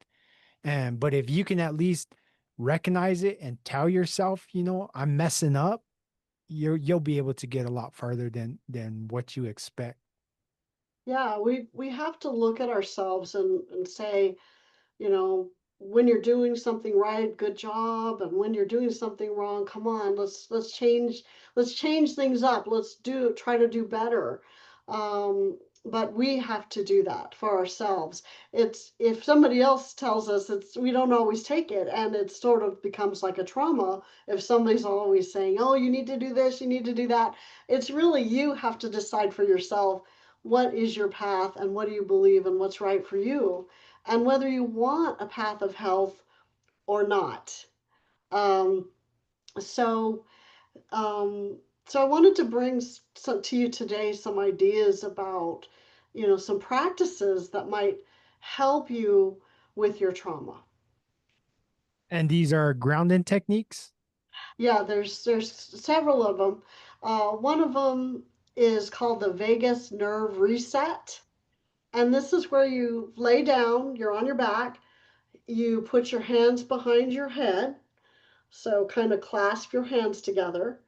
Speaker 1: And but if you can at least recognize it and tell yourself, I'm messing up, you'll be able to get a lot farther than what you expect.
Speaker 2: Yeah, we have to look at ourselves and say, you know, when you're doing something right, good job, and when you're doing something wrong, come on, let's change things up. Let's do try to do better. But we have to do that for ourselves. It's if somebody else tells us, it's we don't always take it, and it sort of becomes like a trauma if somebody's always saying, "Oh, you need to do this, you need to do that." It's really you have to decide for yourself what is your path and what do you believe and what's right for you and whether you want a path of health or not. Um, so, um, so I wanted to bring to you today some ideas about, some practices that might help you with your trauma.
Speaker 1: And these are grounding techniques.
Speaker 2: Yeah, there's several of them. One of them is called the vagus nerve reset, and this is where you lay down, you're on your back, you put your hands behind your head. So kind of clasp your hands together.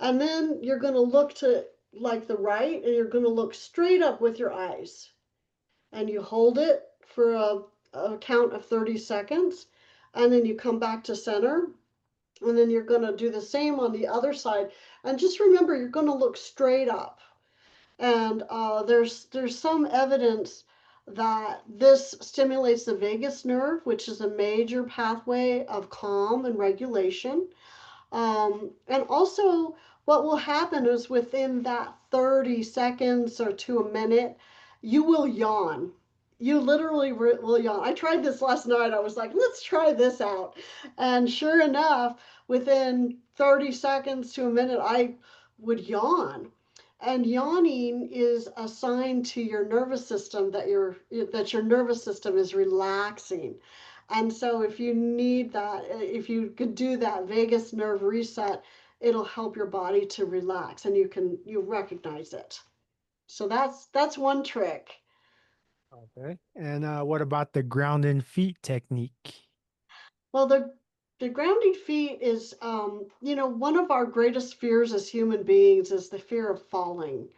Speaker 2: And then you're going to look to like the right and you're going to look straight up with your eyes. And you hold it for a count of 30 seconds. And then you come back to center. And then you're going to do the same on the other side. And just remember, you're going to look straight up. And there's some evidence that this stimulates the vagus nerve, which is a major pathway of calm and regulation. And also, what will happen is within that 30 seconds or to a minute, you will yawn. You literally will yawn. I tried this last night. I was like, let's try this out. And sure enough, within 30 seconds to a minute, I would yawn. And yawning is a sign to your nervous system that your nervous system is relaxing. And so if you need that, if you could do that vagus nerve reset, it'll help your body to relax and you recognize it. So that's one trick.
Speaker 1: Okay. And what about the grounding feet technique?
Speaker 2: Well, the grounding feet is one of our greatest fears as human beings is the fear of falling.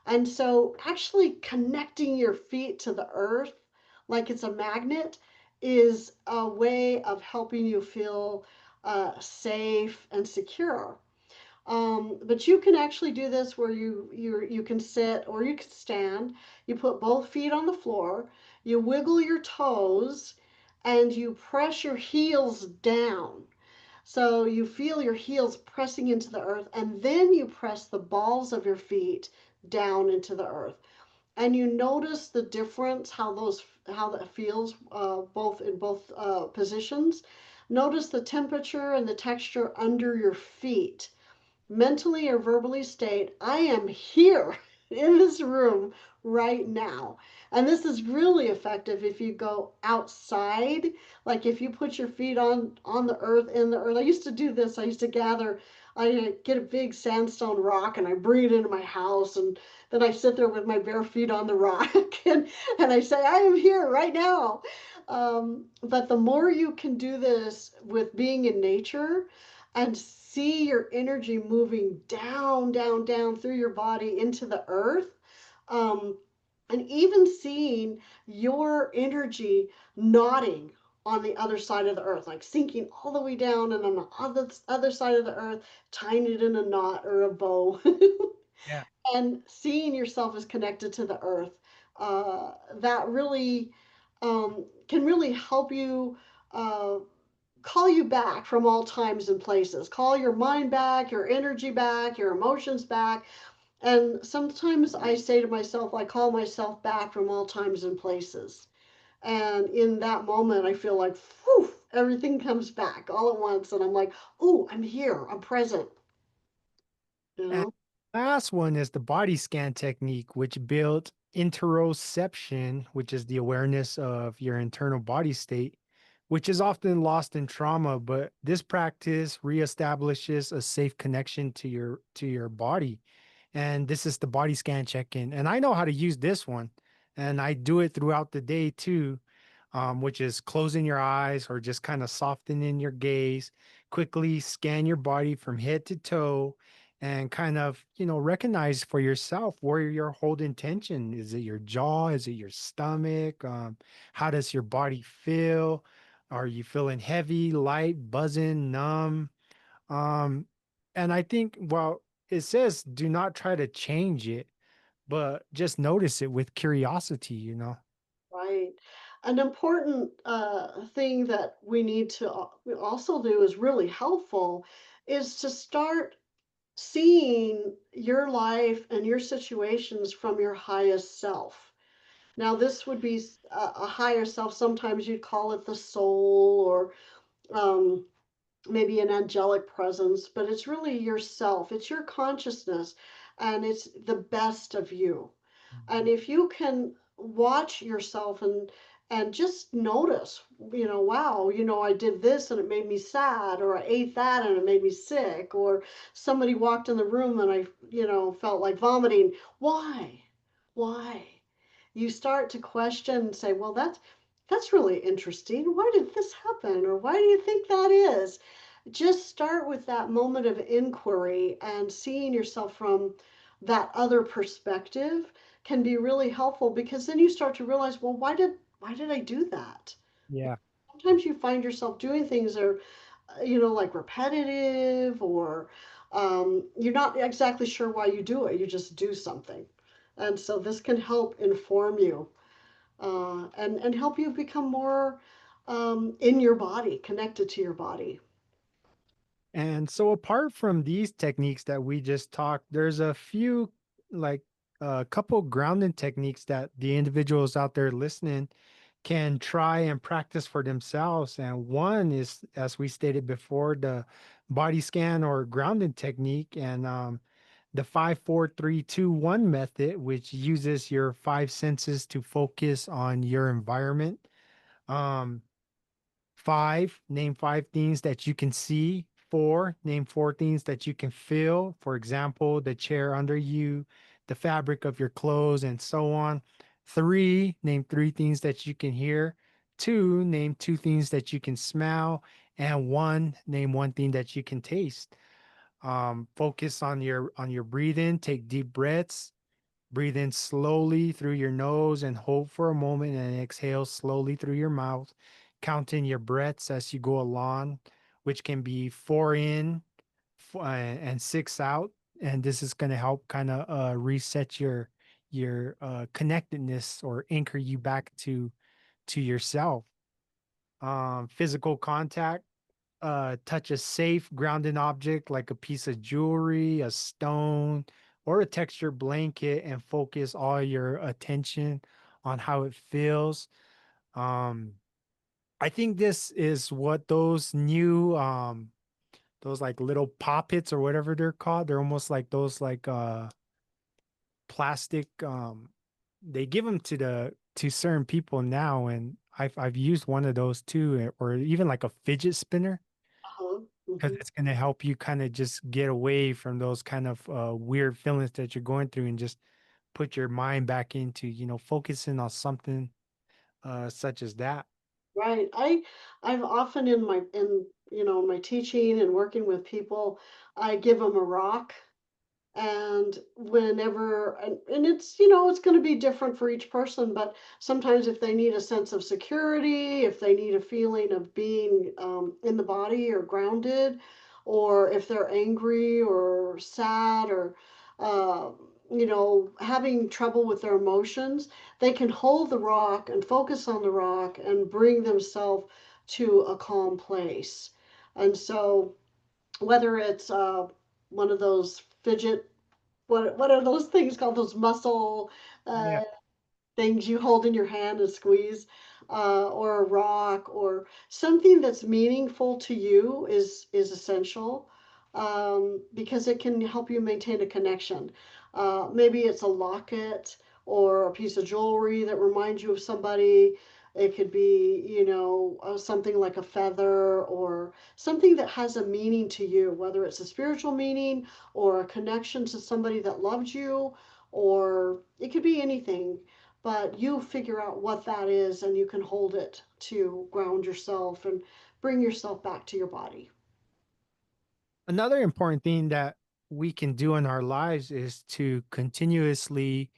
Speaker 2: And so actually connecting your feet to the earth like it's a magnet is a way of helping you feel safe and secure. But you can actually do this where you can sit or you can stand. You put both feet on the floor. You wiggle your toes, and you press your heels down. So you feel your heels pressing into the earth, and then you press the balls of your feet down into the earth. And you notice the difference, how that feels both in both positions. Notice the temperature and the texture under your feet. Mentally or verbally state, I am here in this room right now. And this is really effective if you go outside, like if you put your feet on the earth, in the earth. I used to do this. I used to gather, I get a big sandstone rock and I bring it into my house, and then I sit there with my bare feet on the rock and I say, I am here right now. But the more you can do this with being in nature and see your energy moving down, down, down through your body into the earth, um, and even seeing your energy nodding on the other side of the earth, like sinking all the way down and on the other side of the earth, tying it in a knot or a bow,
Speaker 1: Yeah.
Speaker 2: and seeing yourself as connected to the earth. That really can really help you uh, call you back from all times and places. Call your mind back, your energy back, your emotions back. And sometimes I say to myself, I call myself back from all times and places. And in that moment, I feel like, whew, everything comes back all at once. And I'm like, oh, I'm here, I'm present, you
Speaker 1: And
Speaker 2: know?
Speaker 1: last one is the body scan technique, which built interoception, which is the awareness of your internal body state, which is often lost in trauma. But this practice reestablishes a safe connection to your body. And this is the body scan check-in. And I know how to use this one. And I do it throughout the day too, which is closing your eyes or just kind of softening your gaze, quickly scan your body from head to toe and kind of, recognize for yourself where you're holding tension. Is it your jaw? Is it your stomach? How does your body feel? Are you feeling heavy, light, buzzing, numb? Um, and I think, well, it says do not try to change it, but just notice it with curiosity.
Speaker 2: Right. An important thing that we need to also do is really helpful is to start seeing your life and your situations from your highest self. Now, this would be a higher self. Sometimes you'd call it the soul or um, maybe an angelic presence, but it's really yourself. It's your consciousness, and it's the best of you. And
Speaker 1: Mhm.
Speaker 2: if you can watch yourself and just notice, wow, I did this and it made me sad, or I ate that and it made me sick, or somebody walked in the room and I, felt like vomiting. Why? Why? You start to question and say, well, that's really interesting. Why did this happen? Or why do you think that is? Just start with that moment of inquiry, and seeing yourself from that other perspective can be really helpful, because then you start to realize, well, why did I do that?
Speaker 1: Yeah.
Speaker 2: Sometimes you find yourself doing things that are, like repetitive, or you're not exactly sure why you do it. You just do something. And so this can help inform you, and help you become more in your body, connected to your body.
Speaker 1: And so apart from these techniques that we just talked, there's a few like a couple grounding techniques that the individuals out there listening can try and practice for themselves. And one is, as we stated before, the body scan or grounding technique, and the 5, 4, 3, 2, 1 method, which uses your five senses to focus on your environment. Um, Five, name five things that you can see. Four, name four things that you can feel. For example, the chair under you, the fabric of your clothes, and so on. Three, name three things that you can hear. Two, name two things that you can smell. And one, name one thing that you can taste. Focus on your breathing. Take deep breaths. Breathe in slowly through your nose and hold for a moment, and exhale slowly through your mouth, counting your breaths as you go along, which can be four in and six out. And this is going to help kind of reset your connectedness or anchor you back to yourself. Physical contact, touch a safe grounding object like a piece of jewelry, a stone, or a textured blanket, and focus all your attention on how it feels. Um, I think this is what those new those like little poppets or whatever they're called. They're almost like those like plastic they give them to certain people now, and I've used one of those too, or even like a fidget spinner,
Speaker 2: Uh-huh.
Speaker 1: because
Speaker 2: Hmm.
Speaker 1: it's going to help you kind of just get away from those kind of weird feelings that you're going through and just put your mind back into, focusing on something such as that.
Speaker 2: Right. I've often in my teaching and working with people, I give them a rock And whenever, and it's, it's going to be different for each person, but sometimes if they need a sense of security, if they need a feeling of being in the body or grounded, or if they're angry or sad or uh, having trouble with their emotions, they can hold the rock and focus on the rock and bring themselves to a calm place. And so whether it's one of those fidget, what are those things called? Those muscle
Speaker 1: Yeah.
Speaker 2: uh, things you hold in your hand and squeeze, or a rock, or something that's meaningful to you is essential, because it can help you maintain a connection. Maybe it's a locket or a piece of jewelry that reminds you of somebody. It could be, something like a feather or something that has a meaning to you, whether it's a spiritual meaning or a connection to somebody that loved you, or it could be anything, but you figure out what that is and you can hold it to ground yourself and bring yourself back to your body.
Speaker 1: Another important thing that we can do in our lives is to continuously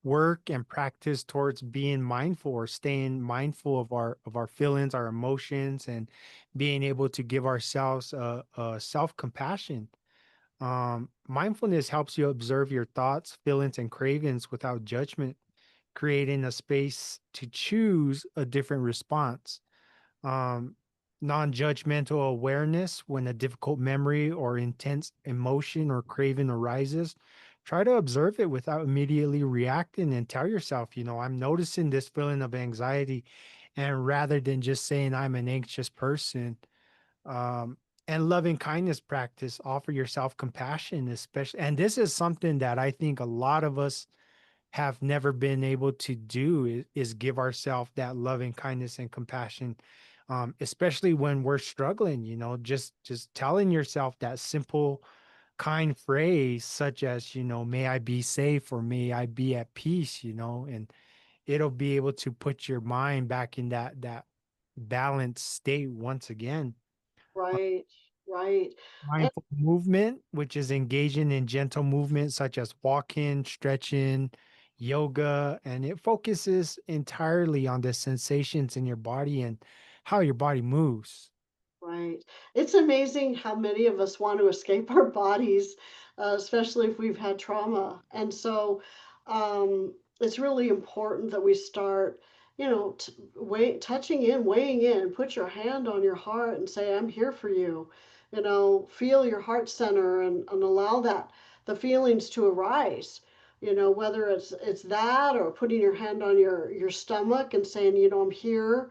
Speaker 1: work and practice towards being mindful or staying mindful of our feelings, our emotions, and being able to give ourselves a self compassion. Mindfulness helps you observe your thoughts, feelings, and cravings without judgment, creating a space to choose a different response. um, Non-judgmental awareness when a difficult memory or intense emotion or craving arises. Try to observe it without immediately reacting and tell yourself, I'm noticing this feeling of anxiety. And rather than just saying I'm an anxious person, um, and loving kindness practice, offer yourself compassion, especially. And this is something that I think a lot of us have never been able to do is give ourselves that loving kindness and compassion, especially when we're struggling. Just telling yourself that simple kind phrase such as, may I be safe or may I be at peace, and it'll be able to put your mind back in that balanced state once again.
Speaker 2: Right, right. And
Speaker 1: Mindful movement, which is engaging in gentle movement such as walking, stretching, yoga, and it focuses entirely on the sensations in your body and how your body moves.
Speaker 2: right. It's amazing how many of us want to escape our bodies, especially if we've had trauma. And so it's really important that we start, touching in, weighing in, put your hand on your heart and say, I'm here for you. Feel your heart center and allow the feelings to arise. Whether it's that or putting your hand on your stomach and saying, I'm here,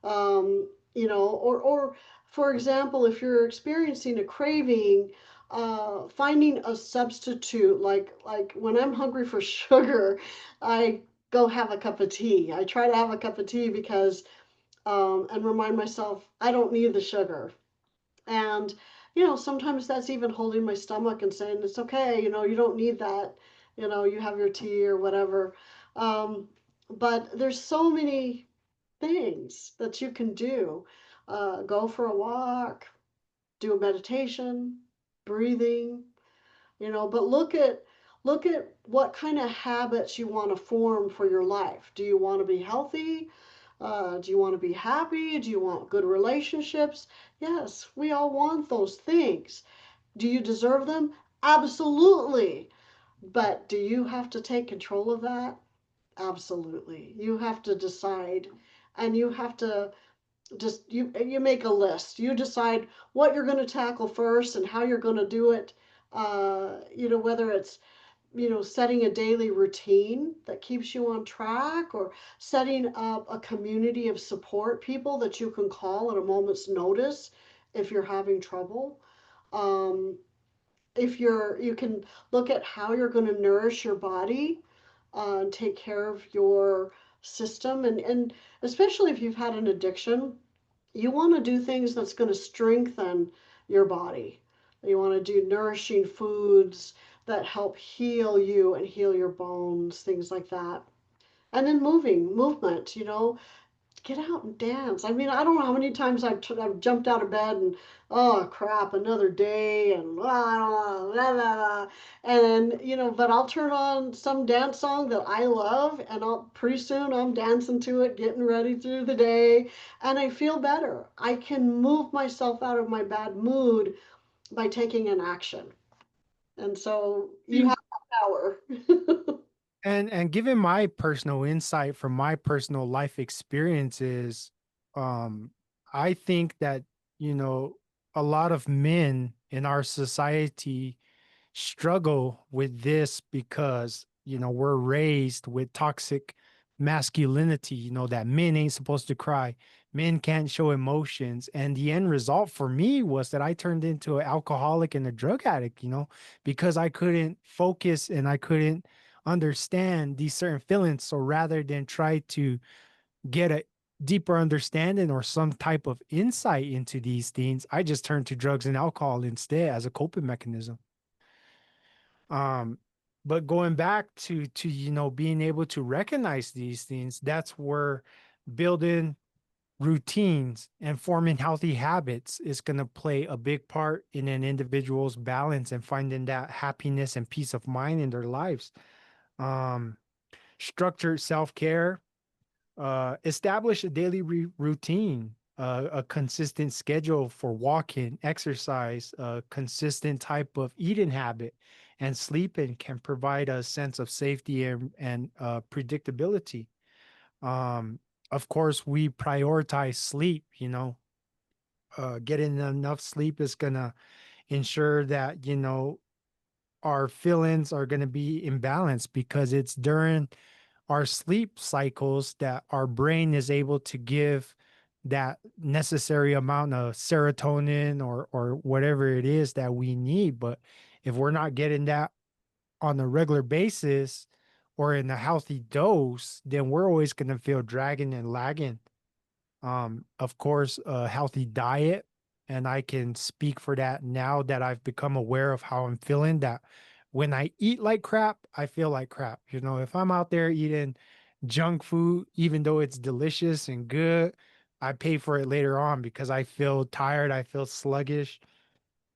Speaker 2: or for example, if you're experiencing a craving, finding a substitute, like when I'm hungry for sugar, I go have a cup of tea. I try to have a cup of tea because and remind myself I don't need the sugar. And sometimes that's even holding my stomach and saying it's okay. You don't need that. You have your tea or whatever. Um, but there's so many things that you can do. Go for a walk, do a meditation, breathing, but look at what kind of habits you want to form for your life. Do you want to be healthy? Do you want to be happy? Do you want good relationships? Yes, we all want those things. Do you deserve them? Absolutely. But do you have to take control of that? Absolutely. You have to decide, and you have to just you make a list. You decide what you're going to tackle first and how you're going to do it. Whether it's setting a daily routine that keeps you on track, or setting up a community of support people that you can call at a moment's notice if you're having trouble. Um, if you can look at how you're going to nourish your body, and take care of your system, and especially if you've had an addiction, you want to do things that's going to strengthen your body. You want to do nourishing foods that help heal you and heal your bones, things like that. And then movement, get out and dance. I mean, I don't know how many times I've jumped out of bed and oh crap, another day and blah, blah, blah, blah. And but I'll turn on some dance song that I love and I'll pretty soon I'm dancing to it, getting ready through the day, and I feel better. I can move myself out of my bad mood by taking an action. And so you have power.
Speaker 1: And given my personal insight from my personal life experiences, um, I think that, you know, a lot of men in our society struggle with this because, you know, we're raised with toxic masculinity, you know, that men ain't supposed to cry, men can't show emotions. And the end result for me was that I turned into an alcoholic and a drug addict, you know, because I couldn't focus and I couldn't understand these certain feelings. So rather than try to get a deeper understanding or some type of insight into these things, I just turned to drugs and alcohol instead as a coping mechanism. Um, but going back to you know being able to recognize these things, that's where building routines and forming healthy habits is going to play a big part in an individual's balance and finding that happiness and peace of mind in their lives. Um, Structured self-care, establish a daily routine, a consistent schedule for walking, exercise, a consistent type of eating habit, and sleeping can provide a sense of safety and predictability. Um, of course, we prioritize sleep. You know, getting enough sleep is gonna ensure that our feelings are gonna be in balance because it's during our sleep cycles that our brain is able to give that necessary amount of serotonin or whatever it is that we need. But if we're not getting that on a regular basis or in a healthy dose, then we're always going to feel dragging and lagging. Of course, a healthy diet. And I can speak for that now that I've become aware of how I'm feeling. That when I eat like crap, I feel like crap. You know, if I'm out there eating junk food, even though it's delicious and good, I pay for it later on because I feel tired, I feel sluggish.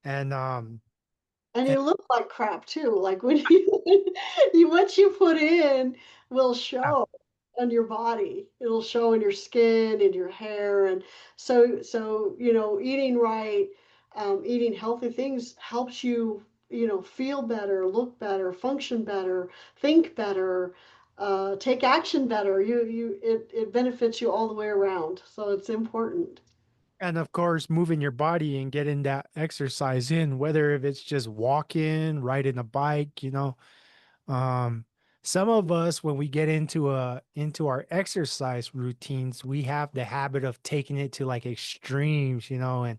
Speaker 1: And
Speaker 2: And
Speaker 1: and
Speaker 2: you look like crap too. Like when what you put in will show on your body. It'll show in your skin, in your hair, and so eating right, eating healthy things helps you feel better, look better, function better, think better, take action better. It benefits you all the way around. So it's important.
Speaker 1: And of course, moving your body and getting that exercise in, whether if it's just walking, riding a bike, um, some of us, when we get into our exercise routines, we have the habit of taking it to like extremes, and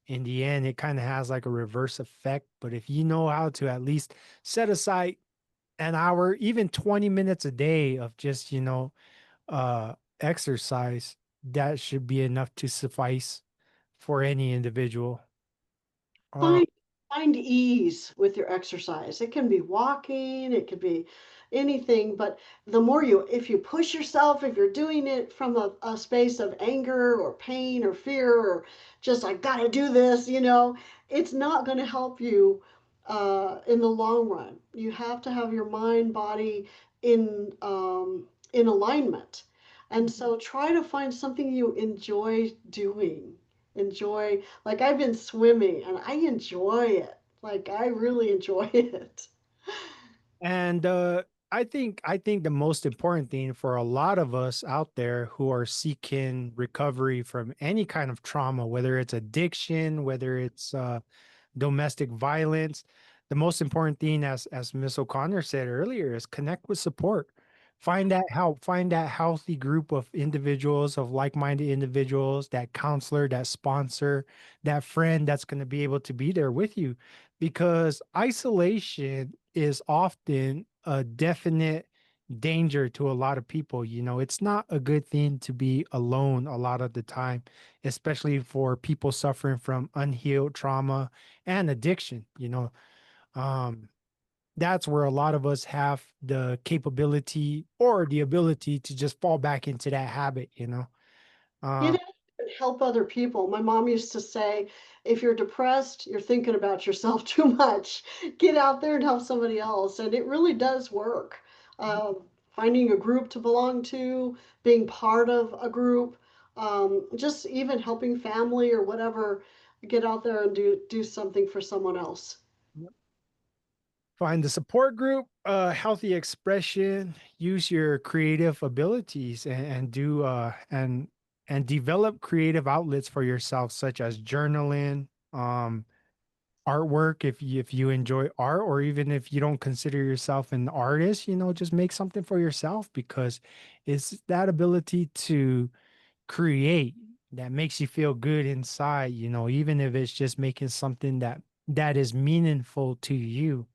Speaker 1: in the end, it kind of has like a reverse effect. But if you know how to at least set aside an hour, even 20 minutes a day of just, uh, exercise, that should be enough to suffice for any individual. Uh,
Speaker 2: Find find ease with your exercise. It can be walking, it could be anything, but if you push yourself, if you're doing it from a space of anger or pain or fear or just I gotta do this, it's not going to help you in the long run. You have to have your mind, body in alignment. And so try to find something you enjoy doing. Enjoy, like I've been swimming and I enjoy it. Like I really enjoy it.
Speaker 1: and I think the most important thing for a lot of us out there who are seeking recovery from any kind of trauma, whether it's addiction, whether it's domestic violence. The most important thing, as Miss O'Connor said earlier, is connect with support. Find that help, find that healthy group of individuals, of like-minded individuals, that counselor, that sponsor, that friend that's going to be able to be there with you. Because isolation is often a definite danger to a lot of people. It's not a good thing to be alone a lot of the time, especially for people suffering from unhealed trauma and addiction. Um, that's where a lot of us have the capability or the ability to just fall back into that habit.
Speaker 2: Get
Speaker 1: Um,
Speaker 2: out and help other people. My mom used to say, if you're depressed, you're thinking about yourself too much. Get out there and help somebody else. And it really does work. Finding a group to belong to, being part of a group, just even helping family or whatever, get out there and do something for someone else.
Speaker 1: Find the support group, healthy expression, use your creative abilities and do and develop creative outlets for yourself, such as journaling, artwork if you enjoy art, or even if you don't consider yourself an artist, just make something for yourself, because it's that ability to create that makes you feel good inside, even if it's just making something that is meaningful to you.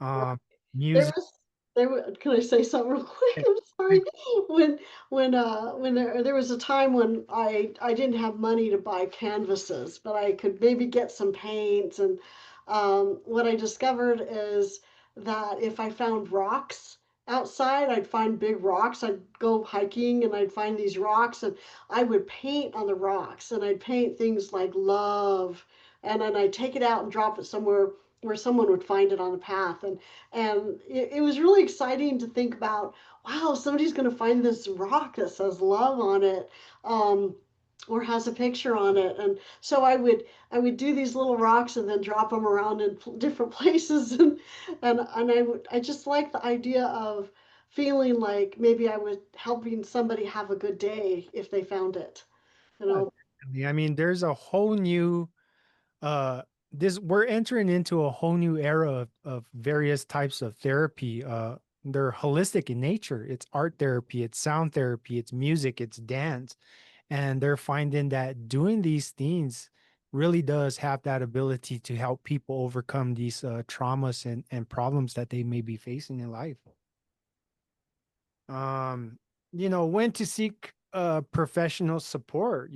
Speaker 1: um
Speaker 2: There
Speaker 1: Music.
Speaker 2: was can I say something real quick? I'm sorry. When when there was a time when I didn't have money to buy canvases, but I could maybe get some paints. And what I discovered is that if I found rocks outside, I'd find big rocks. I'd go hiking and I'd find these rocks, and I would paint on the rocks, and I'd paint things like love, and then I'd take it out and drop it somewhere where someone would find it on the path. And it was really exciting to think about, wow, somebody's going to find this rock that says love on it, um, or has a picture on it. And so I would do these little rocks and then drop them around in different places. And I just like the idea of feeling like maybe I was helping somebody have a good day if they found it, you
Speaker 1: Yeah,
Speaker 2: know.
Speaker 1: definitely. I mean, there's a whole new uh this we're entering into a whole new era of various types of therapy. They're holistic in nature. It's art therapy, it's sound therapy, it's music, it's dance. And they're finding that doing these things really does have that ability to help people overcome these traumas and problems that they may be facing in life. um when to seek professional support.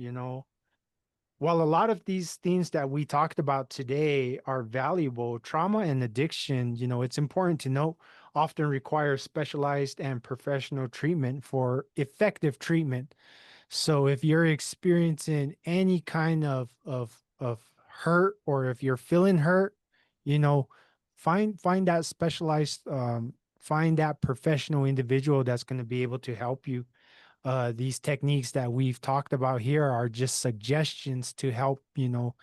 Speaker 1: While a lot of these things that we talked about today are valuable, trauma and addiction, it's important to note, often require specialized and professional treatment for effective treatment. So if you're experiencing any kind of hurt, or if you're feeling hurt, you know, find that specialized, find that professional individual that's going to be able to help you. These techniques that we've talked about here are just suggestions to help you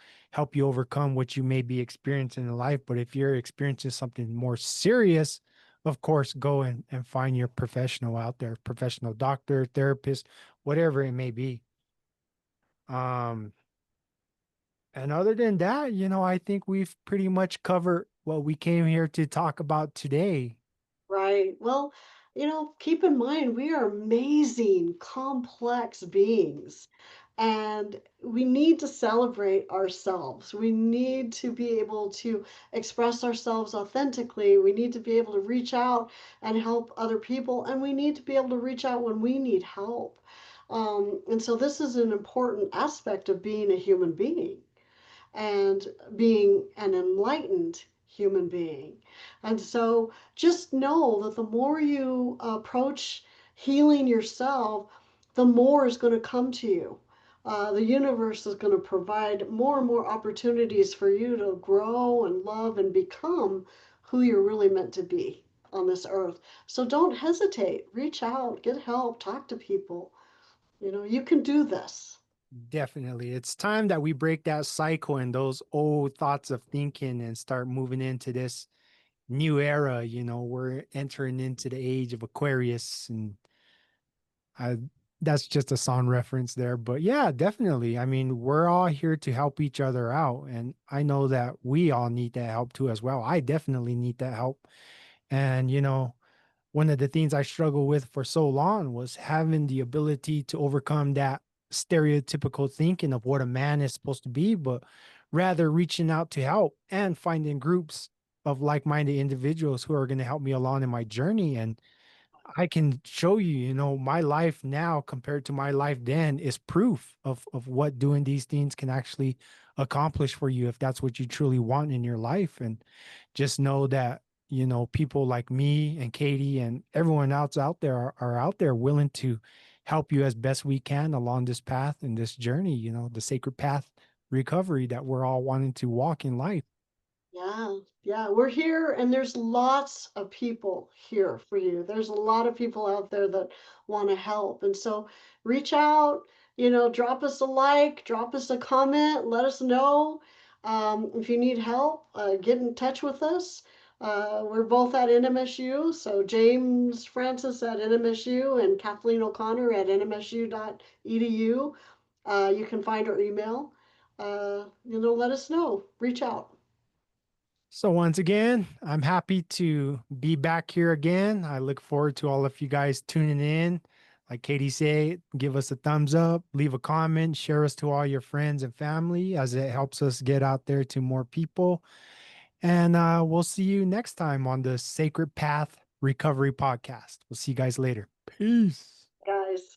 Speaker 1: overcome what you may be experiencing in life. But if you're experiencing something more serious, of course, go and find your professional out there, professional doctor, therapist, whatever it may be. Um, and other than that, I think we've pretty much covered what we came here to talk about today.
Speaker 2: Right. Well, keep in mind we are amazing, complex beings, and we need to celebrate ourselves. We need to be able to express ourselves authentically. We need to be able to reach out and help other people, and we need to be able to reach out when we need help. And so this is an important aspect of being a human being and being an enlightened human being. And so just know that the more you approach healing yourself, the more is going to come to you. The universe is going to provide more and more opportunities for you to grow and love and become who you're really meant to be on this earth. So don't hesitate. Reach out, get help, talk to people. You can do this.
Speaker 1: Definitely. It's time that we break that cycle and those old thoughts of thinking and start moving into this new era. We're entering into the age of Aquarius, and I that's just a song reference there. But yeah, definitely. I mean, we're all here to help each other out. And I know that we all need that help too as well. I definitely need that help. And one of the things I struggled with for so long was having the ability to overcome that stereotypical thinking of what a man is supposed to be, but rather reaching out to help and finding groups of like-minded individuals who are going to help me along in my journey. And I can show you, my life now compared to my life then is proof of what doing these things can actually accomplish for you if that's what you truly want in your life. And just know that, people like me and Katie and everyone else out there are out there willing to help you as best we can along this path and this journey, the sacred path recovery that we're all wanting to walk in life.
Speaker 2: Yeah, yeah, we're here, and there's lots of people here for you. There's a lot of people out there that want to help. And so reach out, drop us a like, drop us a comment, let us know. If you need help, get in touch with us. We're both at NMSU. So James Francis at NMSU and Kathleen O'Connor at nmsu.edu. You can find our email. Let us know. Reach out.
Speaker 1: So once again, I'm happy to be back here again. I look forward to all of you guys tuning in. Like Katie said, give us a thumbs up, leave a comment, share us to all your friends and family as it helps us get out there to more people. And we'll see you next time on the Sacred Path Recovery Podcast. We'll see you guys later. Peace.
Speaker 2: Guys.